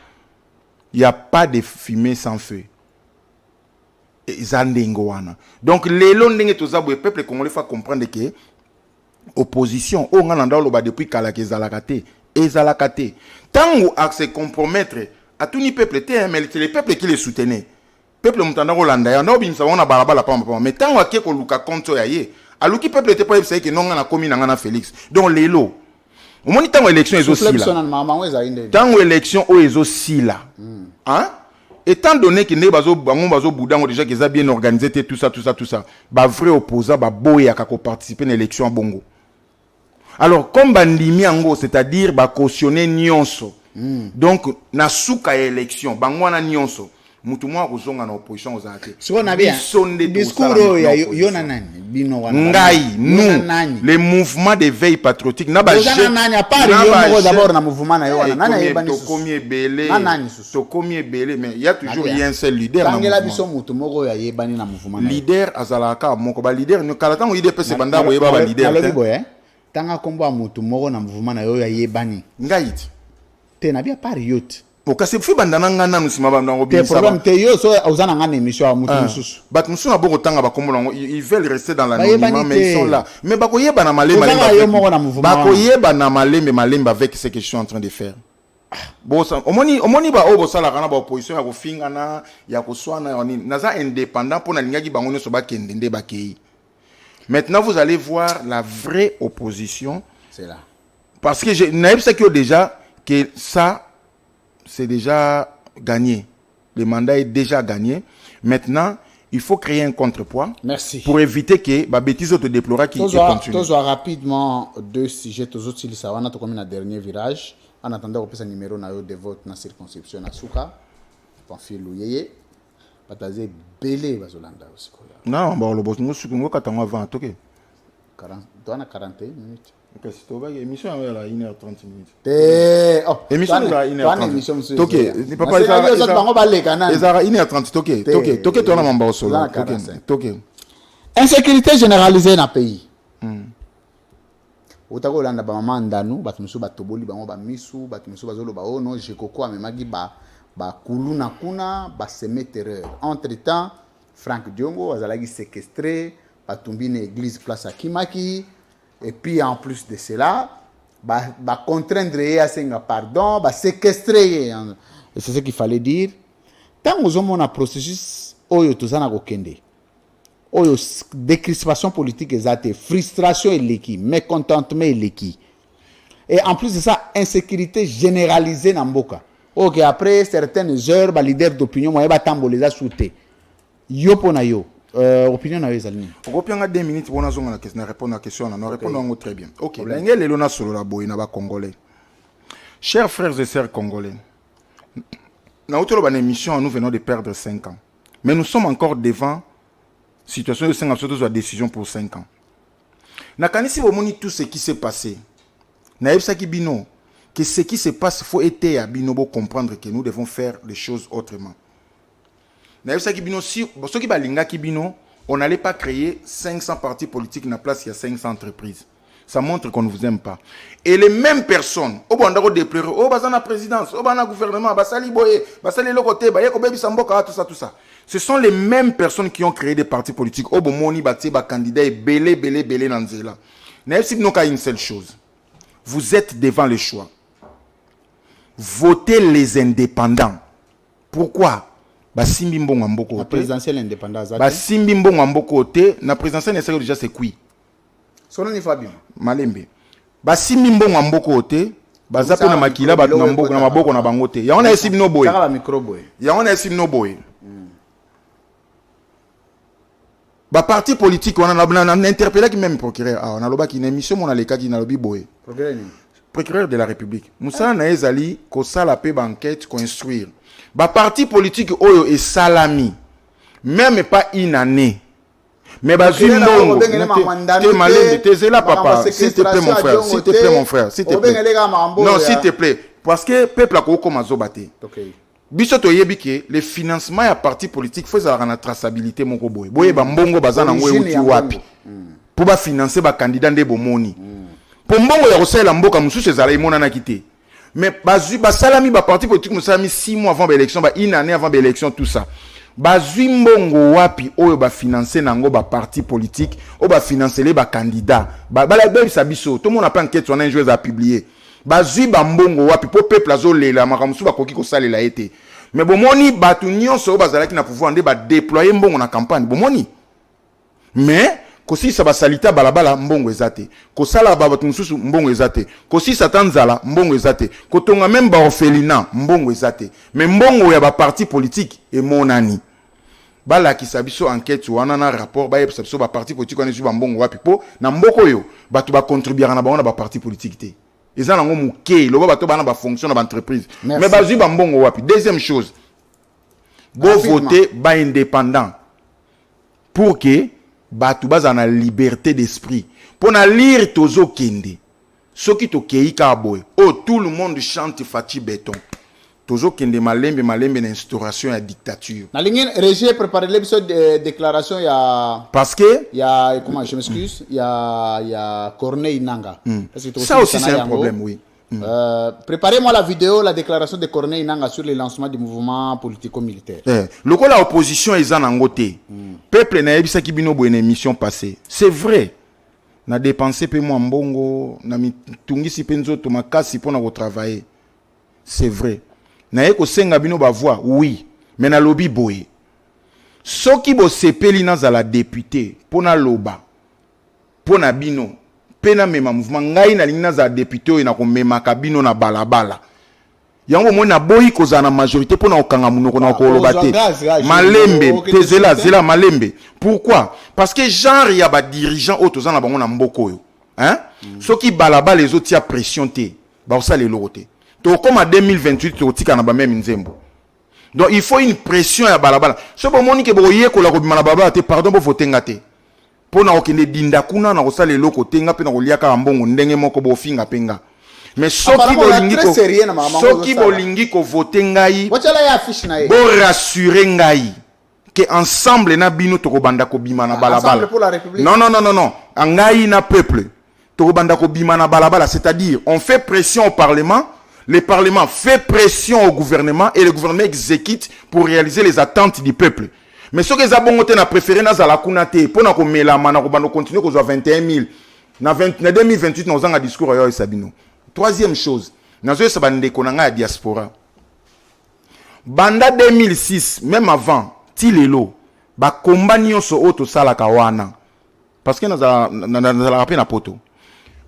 Il y a pas de fumée sans feu. Donc les longs tozabwe peuple congolais faut comprendre que opposition on a ndalo depuis kala ke zalakate ezalakate tango à se compromettre à tout ni peuple té mais les peuples qui les soutenaient peuple mutanda Holanda ya ndo binsa wana balabala pamba mais tango ake ko luka konto ya ye aluki peuple était pas c'est que non na komi na Félix donc lelo au moment tango élection ezosila tango élection o ezosila hein. Étant donné que les bazo boudango déjà qu'ils a bien organisé tout ça, bah vrai opposant bah boya kako participer à l'élection à Bongo. Alors comme bandimi ango, c'est-à-dire bah cautionner nyonso. Donc na suka élection, bangwana nyonso. Mutumwa kozonga na opposition aux athées. Siko na bien. Discours yo na nani bino wana. Ngai nous les mouvements d'éveil patriotique na ba je nani a part yo d'abord na mouvement na yo wana nani yebani to komi belé to komi belé mais il y a toujours un seul leader na mouvement. Biso mutu moko ya yebani na mouvement. Leader azalaka moko ba leader no kala tango IDPS banda ko yeba ba leader. Alobi boye tanga kombo mutu moko na mouvement na yo ya yebani. Ngai te na bia part yote. Parce que si bandana ngana musima bandango bien ça. Problème te yo so ozana ngana émission à mutu mususu. Bat musu na boko tanga ba kombo ils veulent rester dans l'anonymat mais ils sont là. Mais bako yeba na malemba. Bako yeba na malemba avec ce que je suis en train de faire. Bon ça omoni ba obo sala kana ba opposition ya ko fingana ya ko swana oni naza indépendant pour na lingaki bango nyoso ba kendende ba kei. Maintenant vous allez voir la vraie opposition. C'est là. Parce que je n'ai pas déjà que ça c'est déjà gagné. Le mandat est déjà gagné. Maintenant, il faut créer un contrepoids. Merci. Pour éviter que la bêtise te déplore qui continue. Tous rapidement deux sujets. Tous autres, si ça va, nous avons un dernier virage. En attendant, on peut numéro de vote dans la circonscription à Souka. Pamphile Yeye. Batazer belé bazolanda aussi. Non, bon, le boss nous soutenons quand on va ok. 41 minutes. Ok, si tu vas émission à 1h30 minutes. Émission à 1h30. Ok, il papa ça 1h30 ok. Toké toi na mamba solo. Ok. Insécurité généralisée dans le pays. Otako landa ba mama ndanu batu misu batoboli bango ba misu batu misu bazolo ba ono jekoko amemagi ba kuluna kuna ba semer terreur. Entre-temps, Franck Diongo azalaki séquestré batumbi na église place à Kimaki. Et puis en plus de cela, contraindre à faire pardon, séquestrer. Et c'est ce qu'il fallait dire. Tant que nous avons un processus, oyo tozana kokende. Oyo décrispation politique exacte, frustration et l'équipe, mécontentement et l'équipe. Et en plus de ça, insécurité généralisée dans Mboka. Ok, après certaines heures, les leaders d'opinion, ils vont tamboler sauter. Yo pona yo. Opinion na yo ezali. Pourquoi on a 2 minutes pour nous répondre à la question, on répond très bien. Ok, l'engel est là sur la boîte, na congolais. Chers frères et sœurs congolais, dans une émission, nous venons de perdre 5 ans. Mais nous sommes encore devant situation de 5 ans, surtout la décision pour 5 ans. Nakanisi bomoni tout ce qui s'est passé. Naebsaki bino que ce qui se passe, il faut aider à bino pour comprendre que nous devons faire les choses autrement. Naebsaki bino si ceux qui balinga ki bino, on n'allait pas créer 500 partis politiques na place il y a 500 entreprises. Ça montre qu'on ne vous aime pas. Et les mêmes personnes, au bandako déplorer, au bazana présidence, au bazana gouvernement, basali boye, basali lokote, baye ko bebi samboka tout ça. Ce sont les mêmes personnes qui ont créé des partis politiques. Au bomoni bati ba candidat belé nanzela. Naebsi bino ka une seule chose. Vous êtes devant le choix. Votez les indépendants. Pourquoi? Basimbi mbongo mboko. La présidentielle indépendante. Basimbi mbongo mboko te, na présidentielle c'est déjà c'est qui? Sono ni Fabien. Malembe. Basimbi mbongo mboko te, bazapo na makila ba na mboko na maboko na bango te. Ya on a esibi no boy. Kala micro boy. Ya on a esibi no boy. Ba parti politique on a interpellé qui même procureur. Ah on a loba ki na émission mon aleka ki na lobi boy. Procureur de la République. Moussa na ezali ko sala pe ba enquête ko instruire. Ba parti politique oyo et salami. Même pas une année. Mais Bazumbo, t'es là papa, s'il te plaît mon frère, s'il te plaît mon frère, s'il te plaît. Non, s'il te plaît, parce que peuple a comme azobate. Bisoto yebike, le financement à parti politique faut avoir une traçabilité mon boy. Boye ba mbongo bazana ngwe uti wapi. Pour ba financer ba candidat de bomoni. Pour mbongo ya kosala mboka mususu ezala imona na kité. Mais ba salami ba parti politique musalami 6 mois avant l'élection, ba une année avant l'élection tout ça. Bazui mbongo wapi oyo ba financer nango ba parti politique o ba financer les ba candidat ba la belle sabiso tout le monde a pas enquête on a un joueur à publier bazui ba mbongo wapi po peuple azo lela makamusu ba koki ko salela été mais bomoni batu nyonso bazalaki na pouvoir nde ba déployer mbongo na campagne bomoni mais kosi sa ba salita balabala mbongo ezate ko sala ba batu mususu mbongo ezate kosi sa tanzala mbongo ezate ko tonga même ba orphelinat mbongo ezate mais mbongo ya ba parti politique et monani bala ki sabiso enquête wana na rapport ba yebisa biso ba parti politique wana zu ba mbongo wapi po na mboko yo batu ba contribuer na ba ba parti politique te eza nango muke lo ba batu bana ba fonction na ba entreprise mais ba zu ba mbongo wapi. Deuxième chose, go voter ba indépendant pour que batu baza na liberté d'esprit pour na lire tozo kende soki to kei ka boy oh tout le monde chante Fati Béton tozo kende malembe na instauration ya dictature na ligne régie préparer l'épisode de déclaration ya parce que ya comment je m'excuse ya Corneille Nanga ça aussi c'est un problème oui. Préparez-moi la vidéo, la déclaration de Corneille Nanga sur le lancement du mouvement politico-militaire. Le coup la opposition est en angoté. Peuple n'a pas qui bino une émission passée. C'est vrai. Na dépensé pe moi mbongo, na mitungi si penzo to makasi pour na travailler. C'est vrai. Na eko senga bino ba voix, oui, mais na lobby boye. Soki bo sepeli na za la député pour na loba. Pour na bino pena mema mouvement ngai na lingina za député na ko mema kabino na balabala yango mo na boyi koza na majorité pona okanga munoko na ko lobate malembe tezela zela malembe. Pourquoi? Parce que genre ya ba dirigeant autoza na bango na mboko yo hein soki balabala les autres ya pression te ba osala lorote to comme en 2028 to tika na ba même nzembo. Donc il faut une pression ya balabala so bo moni ke boye ko la ko bimana balabala te pardon bo voter ngate pona okende dinda kuna na kosala loko tenga pe na koliaka mbongo ndenge moko bo finga penga mais soki bolingi ko voter ngai bo rassurer ngai que ensemble na bino to ko banda ko bima na balabala non ngai na peuple to ko banda ko bima na balabala, c'est-à-dire on fait pression au parlement, le parlement fait pression au gouvernement et le gouvernement exécute pour réaliser les attentes du peuple. Mais ce que les abonnés ont préféré, c'est la kunate. Pour nous, on continue à 21 000. Na 2028 nous avons un discours à Sabino. Troisième chose, nous avons un diaspora. Banda 2006, même avant, Tilelo, ba combat nyonso auto sala kawana. Parce que nous avons rappelé na poto.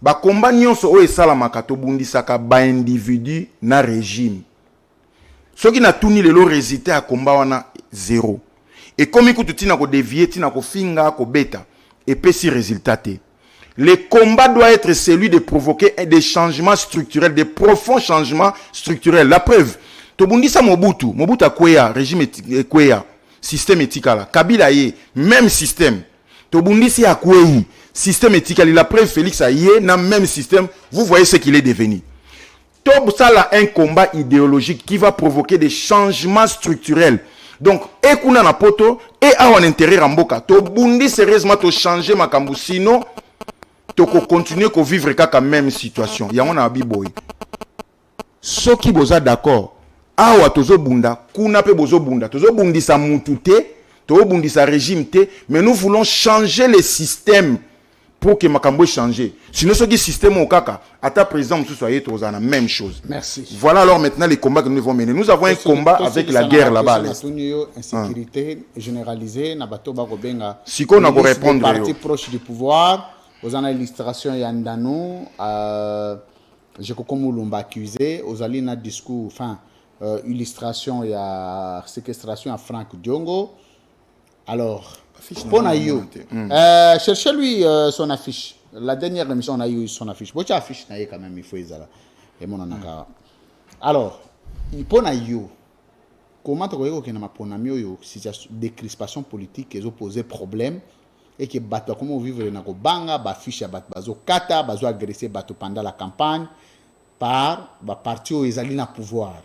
Ba combat nyonso o esala makato bundisaka ba individu na régime. Ceux qui na tuni lelo résité à combat wana zéro. Et comme écoute tina ko dévier, tina ko finga ko beta et pesi résultat. Le combat doit être celui de provoquer des changements structurels, des profonds changements structurels. La preuve, Tobundisa Mobutu a Kweya, régime Kweya, système éthical. Kabila yé, même système. Tobundisi a Kweyi, système éthical. La preuve, Félix a yé, n'a même système. Vous voyez ce qu'il est devenu. Tobusala un combat idéologique qui va provoquer des changements structurels. Donc, et kuna na poto, et a un intérêt ramboka. Tobundi sérieusement to changer ma sinon to continuer ko vivre kaka même situation. Ya on a biboy. Ceux qui boza d'accord, awa tozo bunda, kuna pe bozo bunda, tozo bundi sa mutute, to bundi sa régime te, mais nous voulons changer le système pour que makambo change. Sinon ce qui système au kaka, à ta présence ce soit toza la même chose. Merci. Voilà alors maintenant les combats que nous devons mener. Nous avons un combat avec la guerre là-bas. Insécurité généralisée, na bato ba ko benga. Si qu'on a ko répondre parti proche du pouvoir. Aux en illustration Yandano, je comme l'on accusé, aux alina discours, enfin, illustration, il y a séquestration à Franck Diongo. Alors, pour Ayo, cherchez-lui son affiche. La dernière émission, on a eu son affiche. Bon, tu as affiche, quand même, il faut y aller. Et mon anaka. Alors, pour Ayo, comment tu vois que na maponamio situation de crispation politique, ils ont posé problème. Et que bato comment vivre na kobanga ba fiche bato bazo kata bazo agresser bato pendant la campagne par ba parti au ezali na pouvoir.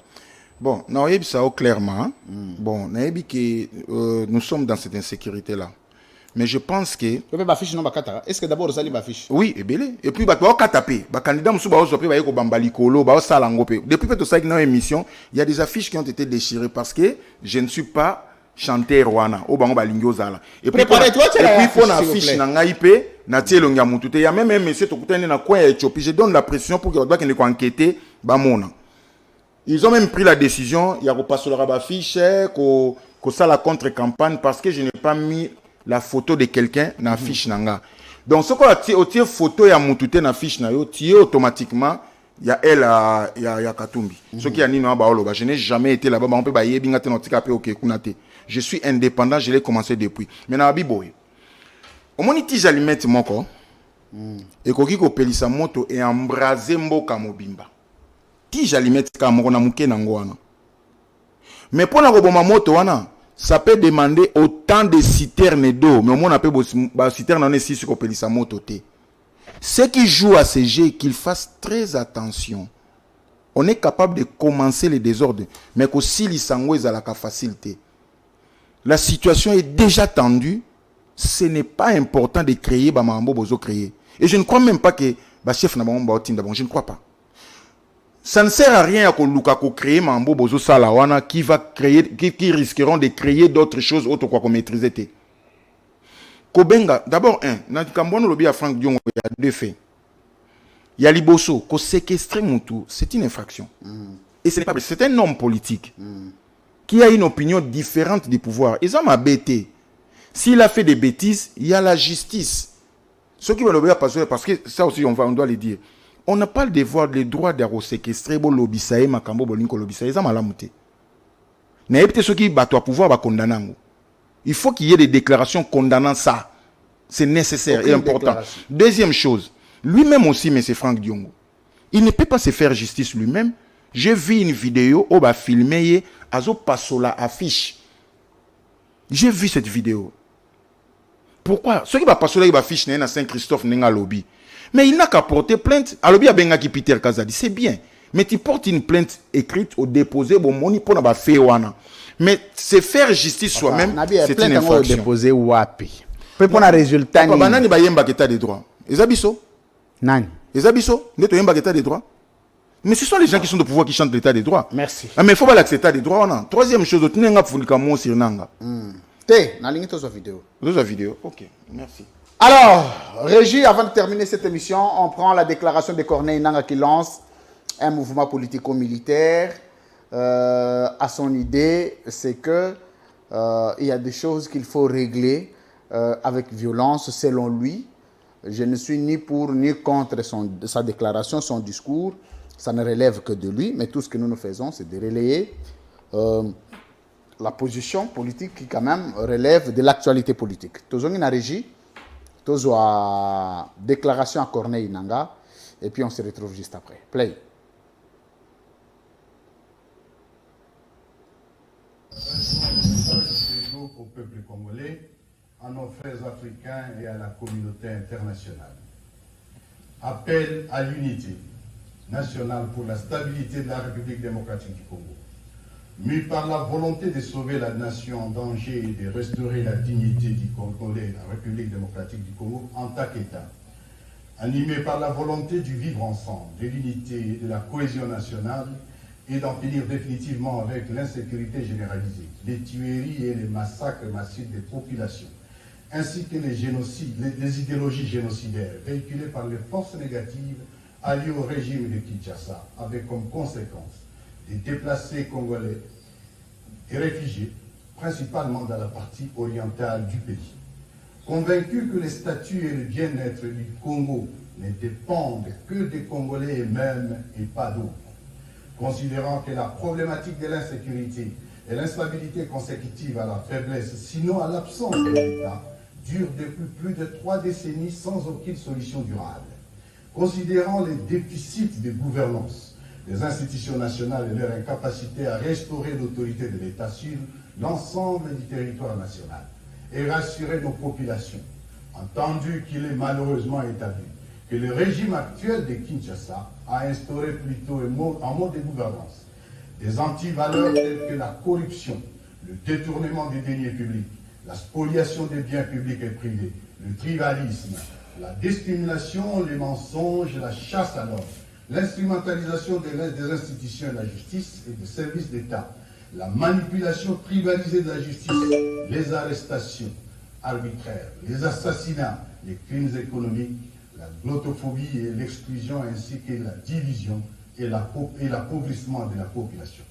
Bon, non, ça clairement. Bon, que nous sommes dans cette insécurité là. Mais je pense que ba fiche non ba kata. Est-ce que d'abord ezali ba fiche? Oui, et belé. Et puis bato ba katapé, ba candidat musu ba ozope ba yeko bambali kolo, ba osala ngope. Depuis que tout ça dans émission, il y a des affiches qui ont été déchirées parce que je ne suis pas chanter Rwanda au bango balingo zala et puis pour na affiche na ngai pe na tielo nya mutu te ya même monsieur tokutane na coin ya Ethiopie. Je donne la pression pour que doit qu'il ko enquêter ba mona. Ils ont même pris la décision il y a ko passer la affiche ko ça la contre-campagne parce que je n'ai pas mis la photo de quelqu'un na affiche nanga. Donc ce qu'on a tiré photo ya mutu te na affiche na yo tié automatiquement il y a elle il y a Katumbi. Ce qui a ni no ba oloba, je n'ai jamais été là-bas, on peut ba yebinga te notika pe OK kunate. Je suis indépendant, je l'ai commencé depuis. Maintenant, Abiboy. Au moins, il j'alimente mon corps. Et koki ko pelisa moto et embraser mboka mobimba. Ti j'alimente ka moko na muke nango wana. Mais pour la roboma moto wana, ça peut demander autant de citernes d'eau. Mais au moins, on peut ba citerne en est 6 ko pelisa moto te. Ceux qui jouent à ces jeux, qu'ils fassent très attention. On est capable de commencer les désordres, mais qu'aussi l'isangwe à la facilité. La situation est déjà tendue. Ce n'est pas important de créer Bamambo Bozo créer. Et je ne crois même pas que chef Nabambo Baotinda. Je ne crois pas. Ça ne sert à rien que Lukako crée Mambo Bozo Salawana qui va créer, qui risqueront de créer d'autres choses autres quoi qu'on maîtrise. Kobenga, d'abord dans le Cameroun lobby à Franck Diongo, il y a deux faits. Il y a Liboso, qu'on séquestrer Moutou, c'est une infraction. Et ce n'est pas, c'est un homme politique. Qui a une opinion différente du pouvoir. Ils ont m'abêté. S'il a fait des bêtises, il y a la justice. Ceux qui veulent l'obéir parce que ça aussi on doit le dire. On n'a pas le devoir, le droit de séquestrer bon lobisaï, makambo bolinko lobisaï, ils ont malamuté. Mais peut-être ceux qui battent au pouvoir va condamner. Il faut qu'il y ait des déclarations condamnant ça. C'est nécessaire et important. Deuxième chose, lui-même aussi, M. Franck Diongo, il ne peut pas se faire justice lui-même. J'ai vu une vidéo où il a filmé Azo Passola affiche. J'ai vu cette vidéo. Pourquoi? Ce qui va Passola il va affiche na Saint-Christophe nenga lobby. Mais il n'a qu'à porter plainte. À lobby a benga ki Peter Kazadi, c'est bien. Mais tu portes une plainte écrite ou déposée bon moni pour na faire wana. Mais se faire justice soi-même, c'est une infraction. Déposer wapi. Pour un résultat ni. Banani ba yemba état de droit. Ezabiso? Nani? Ezabiso? Neto yemba état de droit. Mais ce sont les gens qui sont de pouvoir qui chantent l'état des droits. Merci. Ah, mais il faut pas l'accepter des droits. Non. Troisième chose, tu n'as pas de vidéo. Té, na lingi to vidéo. Vidéo. OK. Merci. Alors, Régie, avant de terminer cette émission, on prend la déclaration de Corneille Nangaa qui lance un mouvement politico-militaire. À son idée, c'est que il y a des choses qu'il faut régler avec violence, selon lui. Je ne suis ni pour ni contre sa déclaration, son discours. Ça ne relève que de lui, mais tout ce que nous faisons, c'est de relayer la position politique qui, quand même, relève de l'actualité politique. Tozongi na Régie, Tozoa déclaration à Corneille Nangaa, et puis on se retrouve juste après. Play. Au peuple congolais, à nos frères africains et à la communauté internationale. Appel à l'unité nationale pour la stabilité de la République démocratique du Congo. Mû par la volonté de sauver la nation en danger et de restaurer la dignité du Congolais, la République démocratique du Congo, en tant qu'État. Animé par la volonté du vivre ensemble, de l'unité et de la cohésion nationale, et d'en finir définitivement avec l'insécurité généralisée, les tueries et les massacres massifs des populations, ainsi que les génocides, les idéologies génocidaires véhiculées par les forces négatives alliées au régime de Kinshasa, avec comme conséquence des déplacés congolais et réfugiés, principalement dans la partie orientale du pays. Convaincus que les statuts et le bien-être du Congo ne dépendent que des Congolais eux-mêmes et pas d'autres, considérant que la problématique de l'insécurité et l'instabilité consécutive à la faiblesse, sinon à l'absence de l'État, dure depuis plus de 3 décennies sans aucune solution durable. Considérant les déficits de gouvernance des institutions nationales et leur incapacité à restaurer l'autorité de l'État sur l'ensemble du territoire national et rassurer nos populations, entendu qu'il est malheureusement établi que le régime actuel de Kinshasa a instauré plutôt un mode de gouvernance des antivaleurs telles que la corruption, le détournement des deniers publics, la spoliation des biens publics et privés, le tribalisme, la discrimination, les mensonges, la chasse à l'homme, l'instrumentalisation des institutions de la justice et des services d'État, la manipulation tribalisée de la justice, les arrestations arbitraires, les assassinats, les crimes économiques, la glottophobie et l'exclusion ainsi que la division et l'appauvrissement de la population.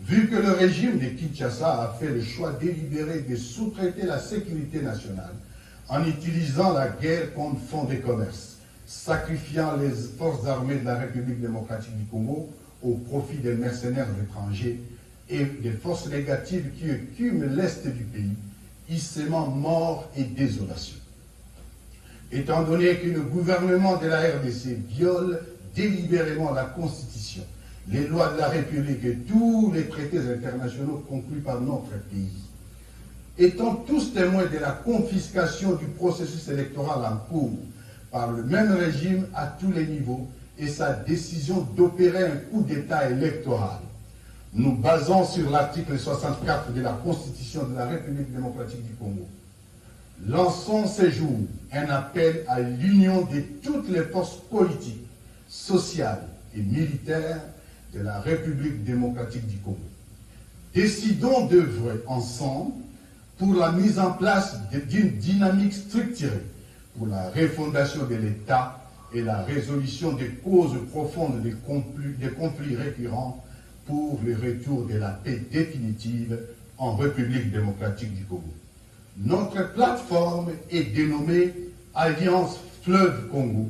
Vu que le régime de Kinshasa a fait le choix délibéré de sous-traiter la sécurité nationale en utilisant la guerre comme fonds de commerce, sacrifiant les forces armées de la République démocratique du Congo au profit des mercenaires étrangers et des forces négatives qui écument l'est du pays, y sémant mort et désolation. Étant donné que le gouvernement de la RDC viole délibérément la Constitution, les lois de la République et tous les traités internationaux conclus par notre pays, étant tous témoins de la confiscation du processus électoral en cours par le même régime à tous les niveaux et sa décision d'opérer un coup d'État électoral, nous basons sur l'article 64 de la Constitution de la République démocratique du Congo. Lançons ce jour un appel à l'union de toutes les forces politiques, sociales et militaires de la République démocratique du Congo. Décidons d'œuvrer ensemble pour la mise en place d'une dynamique structurée pour la refondation de l'État et la résolution des causes profondes des conflits récurrents pour le retour de la paix définitive en République démocratique du Congo. Notre plateforme est dénommée Alliance Fleuve Congo,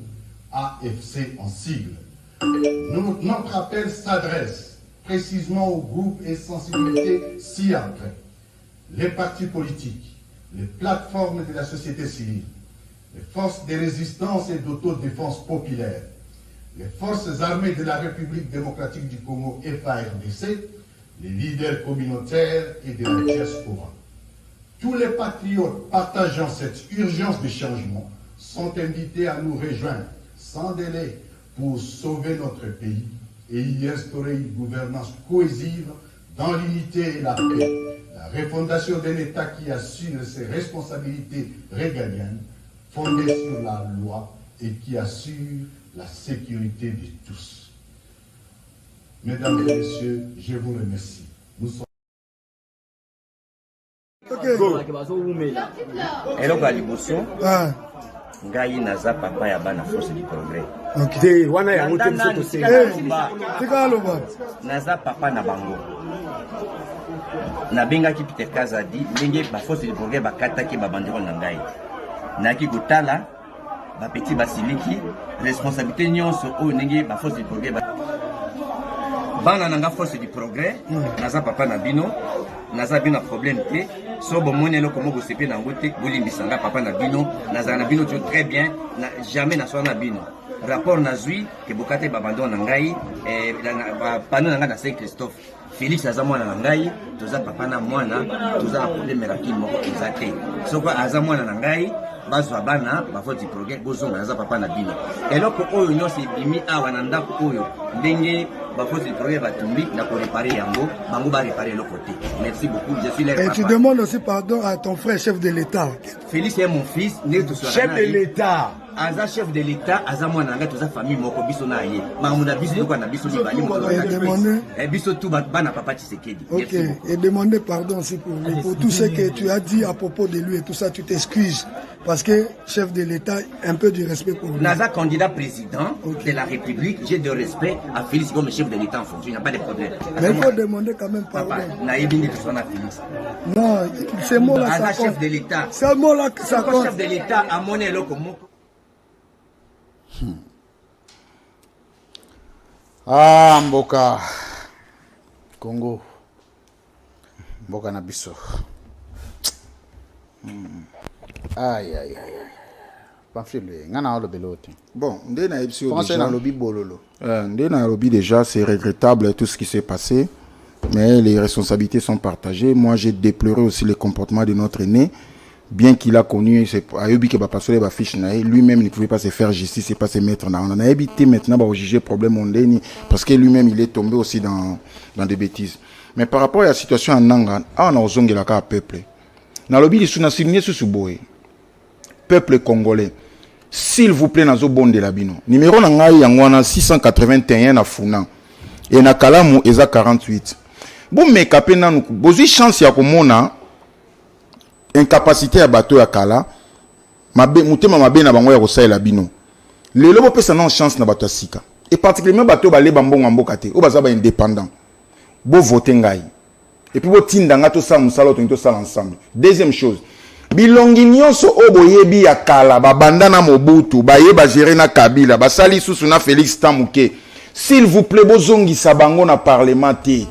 AFC en sigle. Notre appel s'adresse précisément aux groupes et sensibilités ci-après. Les partis politiques, les plateformes de la société civile, les forces de résistance et d'autodéfense populaire, les forces armées de la République démocratique du Congo FARDC, les leaders communautaires et de la diaspora. Tous les patriotes partageant cette urgence de changement sont invités à nous rejoindre sans délai pour sauver notre pays et y instaurer une gouvernance cohésive dans l'unité et la paix, la refondation d'un État qui assure ses responsabilités régaliennes fondées sur la loi et qui assure la sécurité de tous. Mesdames et messieurs, je vous remercie. Nous sommes eloko ya liboso ngai naza papa ya bana force du progrès naza papa na bango nabengaki Peter Kazadi ndenge baforce du progrès bakataki babandero na ngai naki kotala bapeti basiliki responsabilité nyonso oyo ndenge baforce du progrès bana nanga force du progrès naza papa na bino naza bino problème te so bomoni eloko moko sepe nango te bolimbisanga papa na bino naza na bino très bien jamais naswa na bino rapport nazwi ke bokate babandon na ngai pano na ngai na Saint Christophe Félix aza mwana na ngai toza papa na mwana toza na problème rakini moko eza te soko aza mwana na ngai bazwa bana bafoti progrès bozonga naza papa na bino eloko oyo nyonso ebimi awa na ndako oyo ndenge bafoti progrès batumbi na ko réparer yango bango ba réparer le côté. Merci beaucoup, je suis là. Et tu demandes aussi pardon à ton frère chef de l'État. Félix est mon fils, chef de l'État. Aza chef de l'État, aza mwana nga toza famille moko biso na ye. Mamuna biso ko na biso libali mo. Et biso tout bana papa Tshisekedi. OK, et demander pardon aussi pour tout ce que tu as dit à propos de lui et tout ça, tu t'excuses parce que chef de l'État un peu du respect pour lui. Naza candidat président de la République, j'ai de respect à Félix comme chef de l'État en fonction, il n'y a pas de problème. Mais il faut demander quand même pardon. Papa, naïbini que soit na Félix. Non, c'est moi là ça. Chef de l'État. C'est moi là que ça compte. Chef de l'État a monnaie loko moko. Ah, Mboka Congo Mboka na biso. Aïe aïe aïe. Pamphile ngana lo belote. Bon, ndé na ebisi déjà na lobby bololo. Ndé na lobby déjà c'est regrettable tout ce qui s'est passé, mais les responsabilités sont partagées. Moi j'ai déploré aussi le comportement de notre aîné. Bien qu'il a connu, Ayobi qui va passer les fiches, lui-même ne pouvait pas se faire justice et pas se mettre dans. On a évité maintenant de juger problème mondain parce que lui-même il est tombé aussi dans des bêtises. Mais par rapport à la situation en Nanga, on a osongé la carte peuple. Dans le lobby, on a signé ce sous-boé. Peuple congolais, s'il vous plaît, nazo bon de la bino. Numéro nanga yangwana 681 na Funa et na Kalamu eza 48. Bon mais kapé nanu, bozi chance ya komona incapacité ya bateau ya kala mabe mutema mabe na bango ya kosaela bino lelo bo pesa na chance na bateau sika et particulièrement bateau balé bambongo mboka te o baza ba indépendant bo voter ngai et puis bo tinda nga to sa musala to sala ensemble. Deuxième chose, bilongi nyonso o boyebi ya kala babanda na Mobutu bayeba gérer na Kabila basali susu na Félix Tamuke, s'il vous plaît bozongisa bango na parlement te.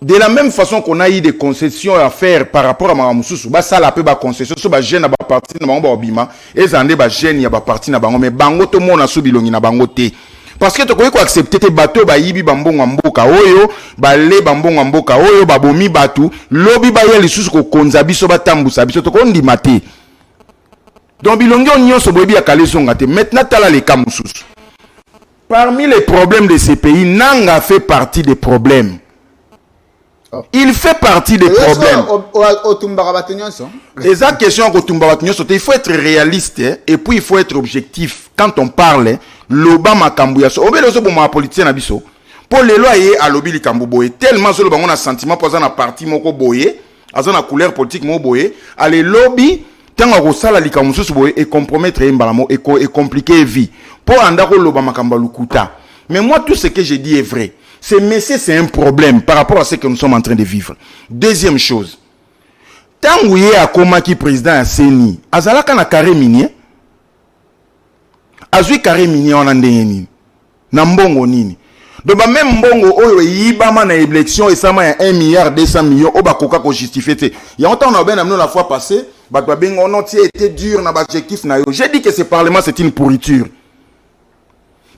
De la même façon qu'on a eu des concessions à faire par rapport à Mamoussou, ça la peut ba concession so ba jeune na ba parti na bango ba obima et zande ba jeune ya ba parti na bango mais bango to mona so bilongi na bango te parce que to ko accepter te bateau ba yibi bambongo mboka oyo ba le bambongo mboka oyo ba bomi batu lobi ba yeli susu ko konza biso ba tambusa biso to ko ndima te. Donc bilongi on nyonso boyebi ya kalesonga te. Maintenant tala les cas Moussus. Parmi les problèmes de ces pays, Nanga fait partie des problèmes. Il fait partie des problèmes. Et ça question il faut être réaliste et puis il faut être objectif. Quand on parle, l'Obama Kambuyaso, obeloso pour ma politicien nabiso. Pour les loyers à l'obi likambo boye tellement solo bango na sentiment pour ça na parti moko boye, azana couleur politique moko boye, allez lobby tant ko sala likambo susu boye et compromettre imbalamo et compliquer vie. Pour andako l'Obama Kambalukuta. Mais moi tout ce que j'ai dit est vrai. Ce messieurs, c'est un problème par rapport à ce que nous sommes en train de vivre. Deuxième chose, tant que vous êtes Komaki président à Seni, azalaka na carré minier, azui carré minier on a ndeni, na mbongo nini. Donc même mbongo oyo yibama na élection et ça m'a 1 milliard 200 millions oba koka ko justifier te. Il y a longtemps on a bien amené la fois passée, batwa bengo on était dur na objectif na yo. J'ai dit que ce parlement c'est une pourriture.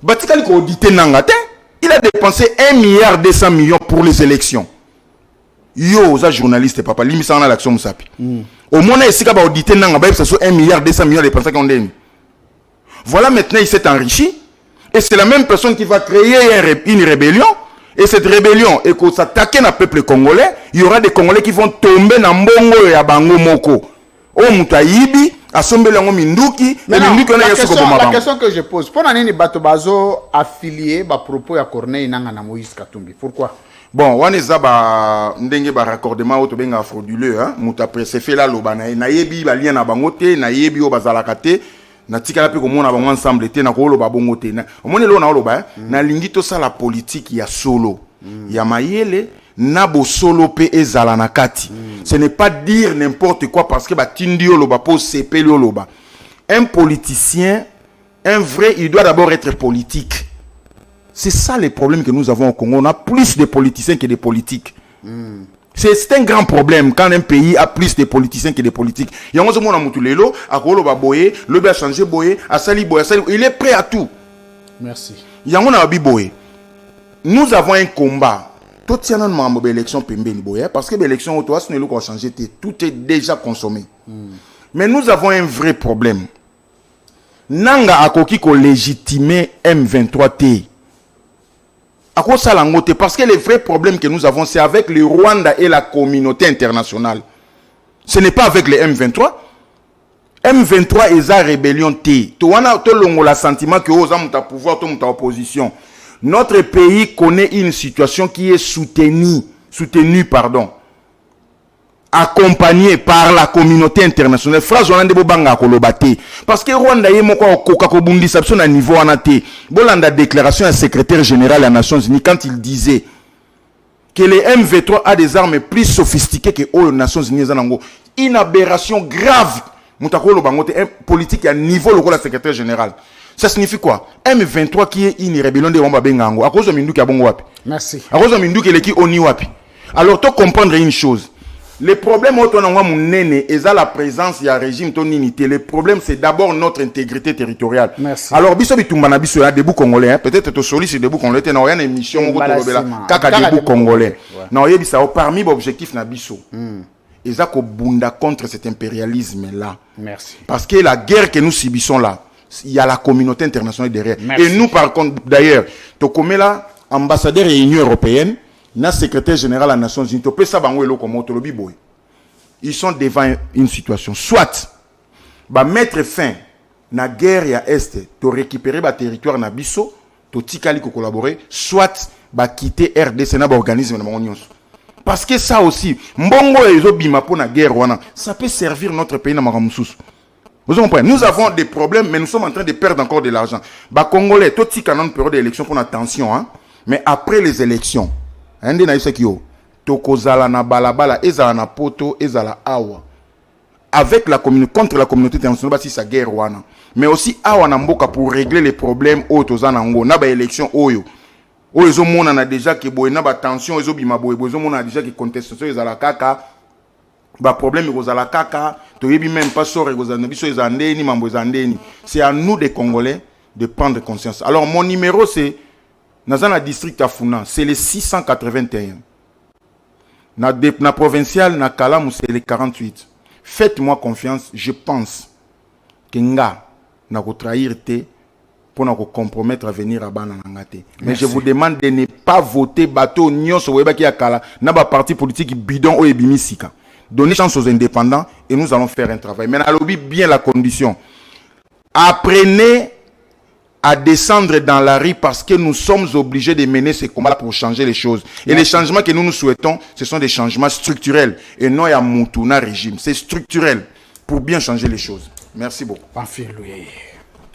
Batikali ko auditer nanga te. Il a dépensé 1 milliard 200 millions pour les élections. Yo, ça journaliste papa, limite ça en l'action Moussapi. Au moins ici quand on auditer nanga ba ça soit 1 milliard 200 millions dépensé qu'on donne. Voilà maintenant il s'est enrichi et c'est la même personne qui va créer une rébellion et cette rébellion et qu'on s'attaque na peuple congolais, il y aura des Congolais qui vont tomber dans mbongo ya bango moko. O mutayibi la question que je pose, pour nani bato bazo affilié ba propos ya Corneille nanga na Moïse Katumbi. Pourquoi? Bon, on est zaba ndenge ba raccordement auto benga frauduleux hein, muta presse fait la loba na yebi ba lien na bangote na yebi o bazalaka te na tikala pe ko mona bango ensemble te na ko loba bongo te na omone lo na loba na lingi to sala politique ya solo ya mayele na bo solo pe ezala na kati. Ce n'est pas dire n'importe quoi parce que ba tindi o loba po CP lo loba. Un politicien, un vrai, il doit d'abord être politique. C'est ça le problème que nous avons au Congo. On a plus de politiciens que de politiques. C'est un grand problème quand un pays a plus de politiciens que de politiques. Il y a un monde à Moutulelo, à Koloba Boye, le a changé Boye, à Sali Boye, il est prêt à tout. Merci. Il y a un Abi Boye. Nous avons un combat. Tout tient dans l'élection élection Pembeni Boye parce que l'élection autour ce n'est pas changé, tout est déjà consommé. Mais nous avons un vrai problème. Nanga akoki ko légitimer M23T. Parce que le vrai problème que nous avons, c'est avec le Rwanda et la communauté internationale. Ce n'est pas avec les M23. M23 est la rébellion T. Tu as le sentiment que vous avez pouvoir, tu as opposition. Notre pays connaît une situation qui est soutenue, accompagné par la communauté internationale. Phrase on a banga kolobate parce que Rwanda yé moko koka ko bundi sabso na niveau anate. Bolanda déclaration à secrétaire général des Nations Unies quand il disait que les M23 a des armes plus sophistiquées que aux Nations Unies zanango. Une aberration grave. Mutakolo bangote politique à niveau le la secrétaire général. Ça signifie quoi? M23 qui est une rébellion de Wamba Bengango à cause de Minduki abongo wapi. Merci. À cause de Minduki leki oni wapi. Alors tu comprendre une chose. Le problème est la présence du régime tonité. Le problème, c'est d'abord notre intégrité territoriale. Merci. Alors, biso bitumba biso ya debout congolais. Peut-être que soli c'est debout congolais. Non, il y a une émission kaka debout congolais. Non, il y a bisa parmi les objectifs na biso. Ils ont bunda contre cet impérialisme là. Merci. Parce que la guerre que nous subissons là, il y a la communauté internationale derrière. Merci. Et nous, par contre, d'ailleurs, Tokomé là, ambassadeur de l'Union européenne. Na secrétaire général des Nations Unies, ils sont devant une situation. Soit, mettre fin à la guerre à Est, to récupérer le territoire na biso, to tikali ko collaborer, soit, quitter RDC na organisme na l'Union. Parce que ça aussi, mbongo ezo bima pour la guerre, ça peut servir notre pays na makamoussous. Vous comprenez? Nous avons des problèmes, mais nous sommes en train de perdre encore de l'argent. Congolais, tout tikana une période d'élection pour attention, hein. Mais après les élections, tokozala na balabala ezala na poto ezala awa avec la communauté contre la communauté internationale si sa guerre wana mais aussi awa na mboka pour régler les problèmes o tozana ngo na ba élection oyo zo mona na déjà que boy na ba tension ezo bima boy zo mona déjà que contestation ezala kaka ba problème ezala kaka to yebi même pas sort ezala na biso ezandeni mambo ezandeni. C'est à nous des Congolais de prendre conscience. Alors mon numéro c'est dans un district à Funa, c'est le 681. Na provincial, na Kalamu, c'est le 48. Faites-moi confiance, je pense que nga na ko trahir te pour na ko compromettre à venir à Bananangate. Mais je vous demande de ne pas voter bateau nyonso weba ki akala na ba parti politique bidon o ebimisika. Donnez chance aux indépendants et nous allons faire un travail. Mais lobby bien la condition. Apprenez à descendre dans la rue parce que nous sommes obligés de mener ces combats pour changer les choses. Et les changements que nous souhaitons, ce sont des changements structurels et non à Moutouna régime. C'est structurel pour bien changer les choses. Merci beaucoup.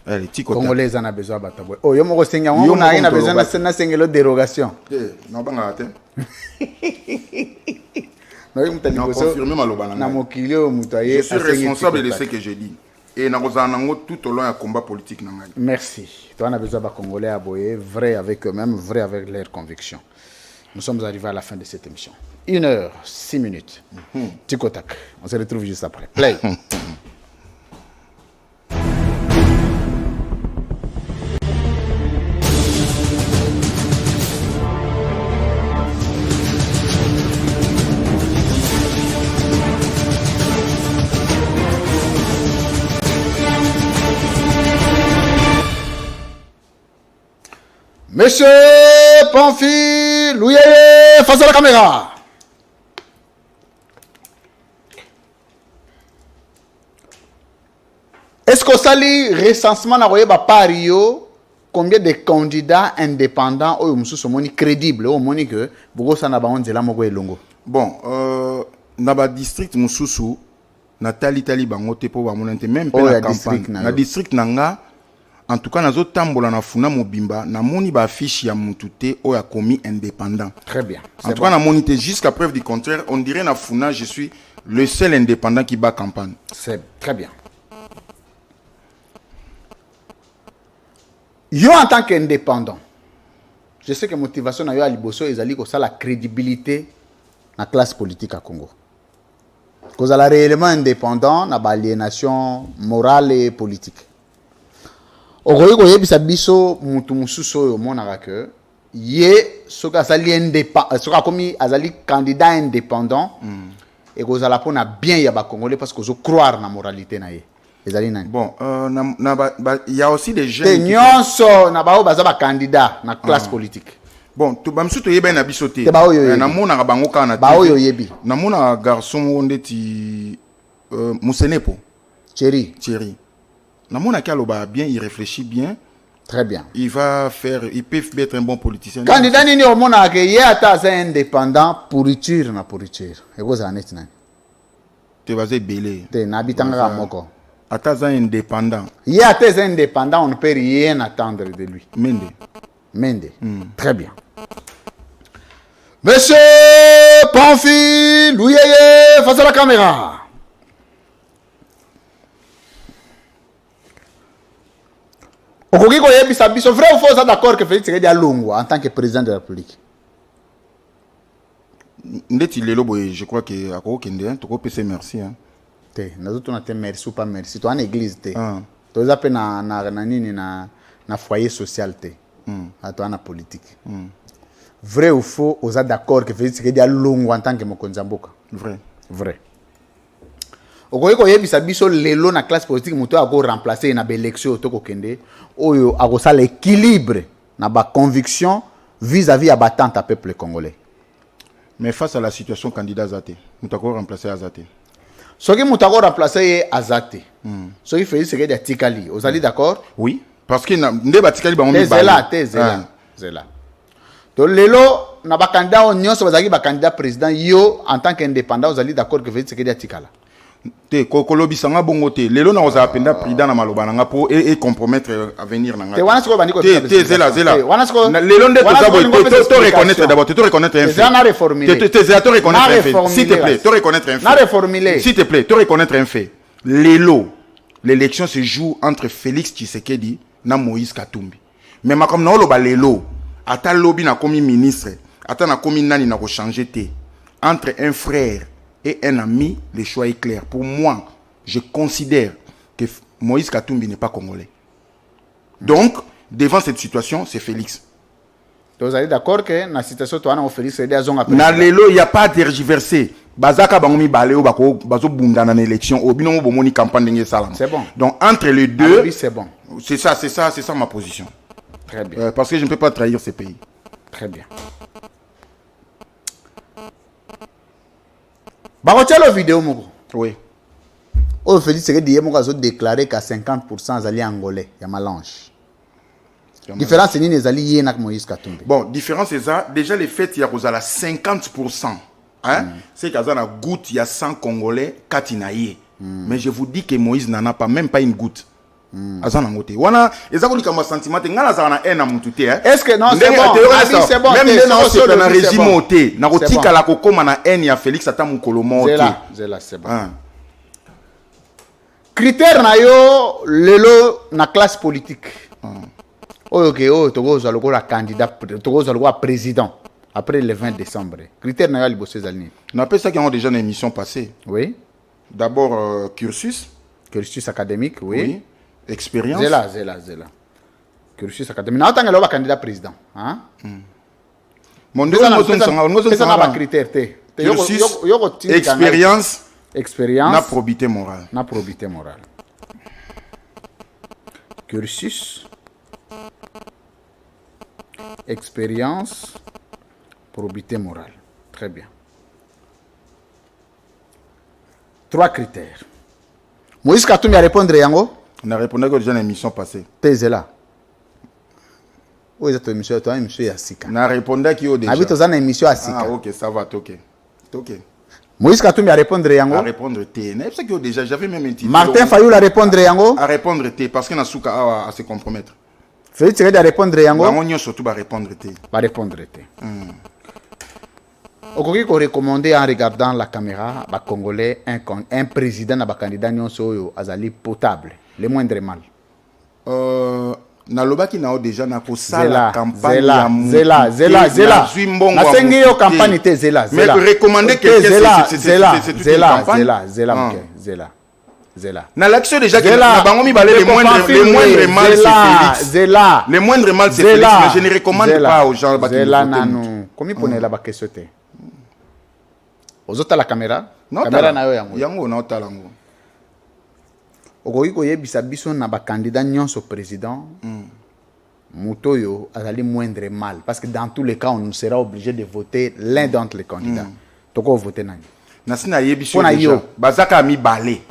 Les Congolais en ont besoin de battre. Oh, yo moko senga, on a besoin de sengelo dérogation. Non, pas ngate. Je suis responsable de ce que je dis. Et nous avons tout au long du combat politique. Merci. Tu as besoin de Congolais à boyer, vrai avec eux-mêmes, vrai avec leurs convictions. Nous sommes arrivés à la fin de cette émission. 1h06. Tikotak. On se retrouve juste après. Play. Monsieur Pamphile, Louye, face à la caméra. Est-ce que ça lit recensement na roye ba pario combien de candidats indépendants au crédibles au moni que beaucoup ça n'a pas on moko elongo. Bon, na ba district mususu na tali bango te po ba monante même pe na campagne. Na district nanga en tout cas nazo tambola na funa mobimba na moni ba fiche ya mutute o ya commis indépendant. Très bien. En tout cas na monité jusqu'à preuve du contraire, on dirait na funa je suis le seul indépendant qui bat campagne. C'est très bien. Yo en tant qu'indépendant, je sais que motivation na yo à liboso ezali ko ça la crédibilité na classe politique à Congo. Cause à la réellement indépendant na aliénation morale et politique. Okoyi ko yebisa biso mutu mususu oyo monaka que ye soka azali indépendant soka komi azali candidat indépendant et cause à la pona bien ya ba congolais parce que zo croire na moralité na ye. Bon, il y a aussi des jeunes qui sont na candidat na classe politique. Bon, tu vas me soutenir bien à bisoter. Na mona bango kana. Baoyo yebi. Na mona garçon onde ti Moussenepo. Thierry. Na mona kaloba bien, il réfléchit bien. Très bien. Il peut être un bon politicien. Candidat nini o mona ke ye ata indépendant pourriture. Et vous en êtes nan. Tu vas belé. Te nabitanga moko. Ataza indépendant. Il y a des indépendants, on ne peut rien attendre de lui. Mende. Très bien. Monsieur Pamphile, Louyeye, face à la caméra. Okoki ko yebisa biso vrai ou faux, d'accord que Félix Tshisekedi a Longwa en tant que président de la République. Ndeti lelo boye, je crois que akoko kende, toko pese merci hein. Nous avons merci ou pas merci. Tu as une église. Tu as un foyer social. Tu as une politique. Vrai ou faux, vous êtes d'accord que Félix Tshisekedi a long en tant que Mokonzamboka? Vrai. Okoye ko yebisa biso lelo na classe politique muto a remplacer na élection to ko kende oyo a ko ça l'équilibre na ba conviction vis-à-vis à battante à peuple congolais. Mais face à la situation candidat Zate, muto ko remplacer Azate. Ce qui m'a remplacé Azate. Ce qui fait c'est que Tikali. Vous allez d'accord? Oui. Parce que Ndeba Tikali ba on est là. Donc lelo na ba candidat on nyonso bazaki ba candidat président yo en tant qu'indépendant vous allez d'accord que c'est que Tikala. Te kokolobi sanga bongo te. Lelo na oza penda président na maloba nanga pour et compromettre avenir nanga. Te wana siko bandiko te zela. Lelo nde to reconnaître d'abord, te reconnaître un fait. Te réformuler. Te reconnaître un fait. S'il te plaît, te reconnaître un fait. Na réformuler. S'il te plaît, te reconnaître un fait. Lelo, l'élection se joue entre Félix Tshisekedi na Moïse Katumbi. Mais ma comme na oloba lelo, ata lobby na komi ministre, ata na komi nani na ko changer te. Entre un frère et un ami, le choix est clair. Pour moi, je considère que Moïse Katumbi n'est pas congolais. Donc, devant cette situation, c'est Félix. Vous êtes d'accord que dans la situation, tu as Félix Tshisekedi a zonga. Na lelo, il n'y a pas à tergiverser. Bazaka bangomi baleo bako bazo bunda na élection au binomo bomoni campagne de salam. C'est bon. Donc entre les deux, oui, c'est bon. C'est ça ma position. Très bien. Parce que je ne peux pas trahir ces pays. Très bien. Barotialo vidéo moko. Oui. Oh Félix Tshisekedi moko a déclaré qu'à 50% azali angolais, ya malange. Différence ni nezali yena Moïse Katumbi. Bon, différence c'est ça. Déjà les faits il y a 50%. Hein? C'est qu'il y a une goutte, il y a 100 Congolais, Katinaye. Mais je vous dis que Moïse n'en a pas, même pas une goutte. Est-ce que non, c'est bon. Même dans le régime, c'est bon. Critère na yo lelo na classe politique. Ok, Togo Zalogo candidat, Togo Zalogo président après le 20 décembre. Critère na yo liboso ezali. On appelle ça qui ont déjà une émission passée. Oui. D'abord cursus académique, oui. Expérience. Zela. Cursus académique. Na otanga loba candidat président, hein? Mon deux critères cursus, expérience, na probité morale. Cursus, expérience, probité morale. Très bien. 3 critères. Moïse Katumbi a répondu yango. On a répondu déjà dans l'émission passée. T'es là. Où est cette émission? Toi, émission à Sika. Na répondre qui au déjà. Habite aux émission à Sika. Ah OK, ça va, OK. OK. Moïse Katumbi a répondre yango. À répondre T. C'est ça que déjà j'avais même un titre. Martin Fayou a répondre yango. À répondre T parce que na souka à se compromettre. Félix Tshisekedi a répondre yango. Bango surtout va répondre T. Va répondre T. Okoki ko recommander en regardant la caméra ba congolais un président na ba candidat nyonso oyo azali potable, le moindre mal. Nalobaki nao déjà na ko sala campagne Zela. Na sengi yo campagne te Zela. Mais recommander quelqu'un c'est toute une campagne. Zela. Na l'action déjà que na bango mi balé les moindres mal c'est Félix. Zela. Les moindres mal c'est Félix, mais je ne recommande pas aux gens Zela nanu. Komi pone la ba question te. Ozota la caméra? Caméra na yo yango. Yango na otala yango. Okoki koyebisa biso na ba candidat nyonso président. Mutoyo azali moindre mal parce que dans tous les cas on sera obligé de voter l'un d'entre les candidats. Toko voter nani? Nasina yebiso déjà. Bazaka mi balé.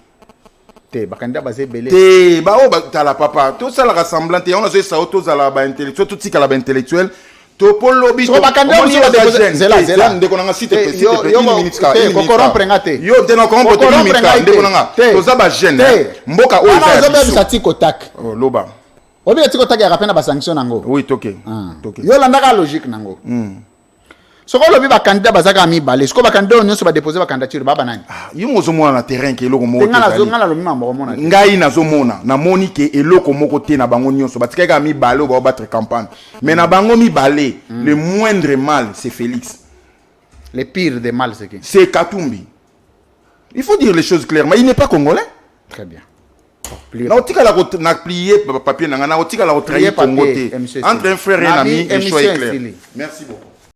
Te ba candidat bazé belé. Te ba o ba tala papa. Tout ça la rassemblant on a zo sa auto za la ba intellectuel tout tika la ba intellectuel. To lobby so bakanda mso ba zela ndeko nanga site petit minutes ka ko corrompre ngate yo tena ko corrompre 2 minutes ndeko nanga to za ba jeune mboka o za ba bisa tiko tak loba obi tiko tak ya rapena ba sanction nango oui toke yo landaka logique nango soko lobi bakanda bazaka mi balé soko bakanda nyonso ba déposer ba candidature baba nani yo mozo mona na terrain ke eloko moko ngala lobi mambo mona ngai nazo mona na moni ke eloko moko te na bango nyonso batika mi balé ba battre campagne mais na bango mi balé le moindre mal c'est Félix, le pire des mal c'est qui? C'est Katumbi. Il faut dire les choses clairement, il n'est pas congolais. Très bien. Na otika la na plier papier na otika la trahir Congo te entre un frère et un ami et choix est clair. Merci beaucoup.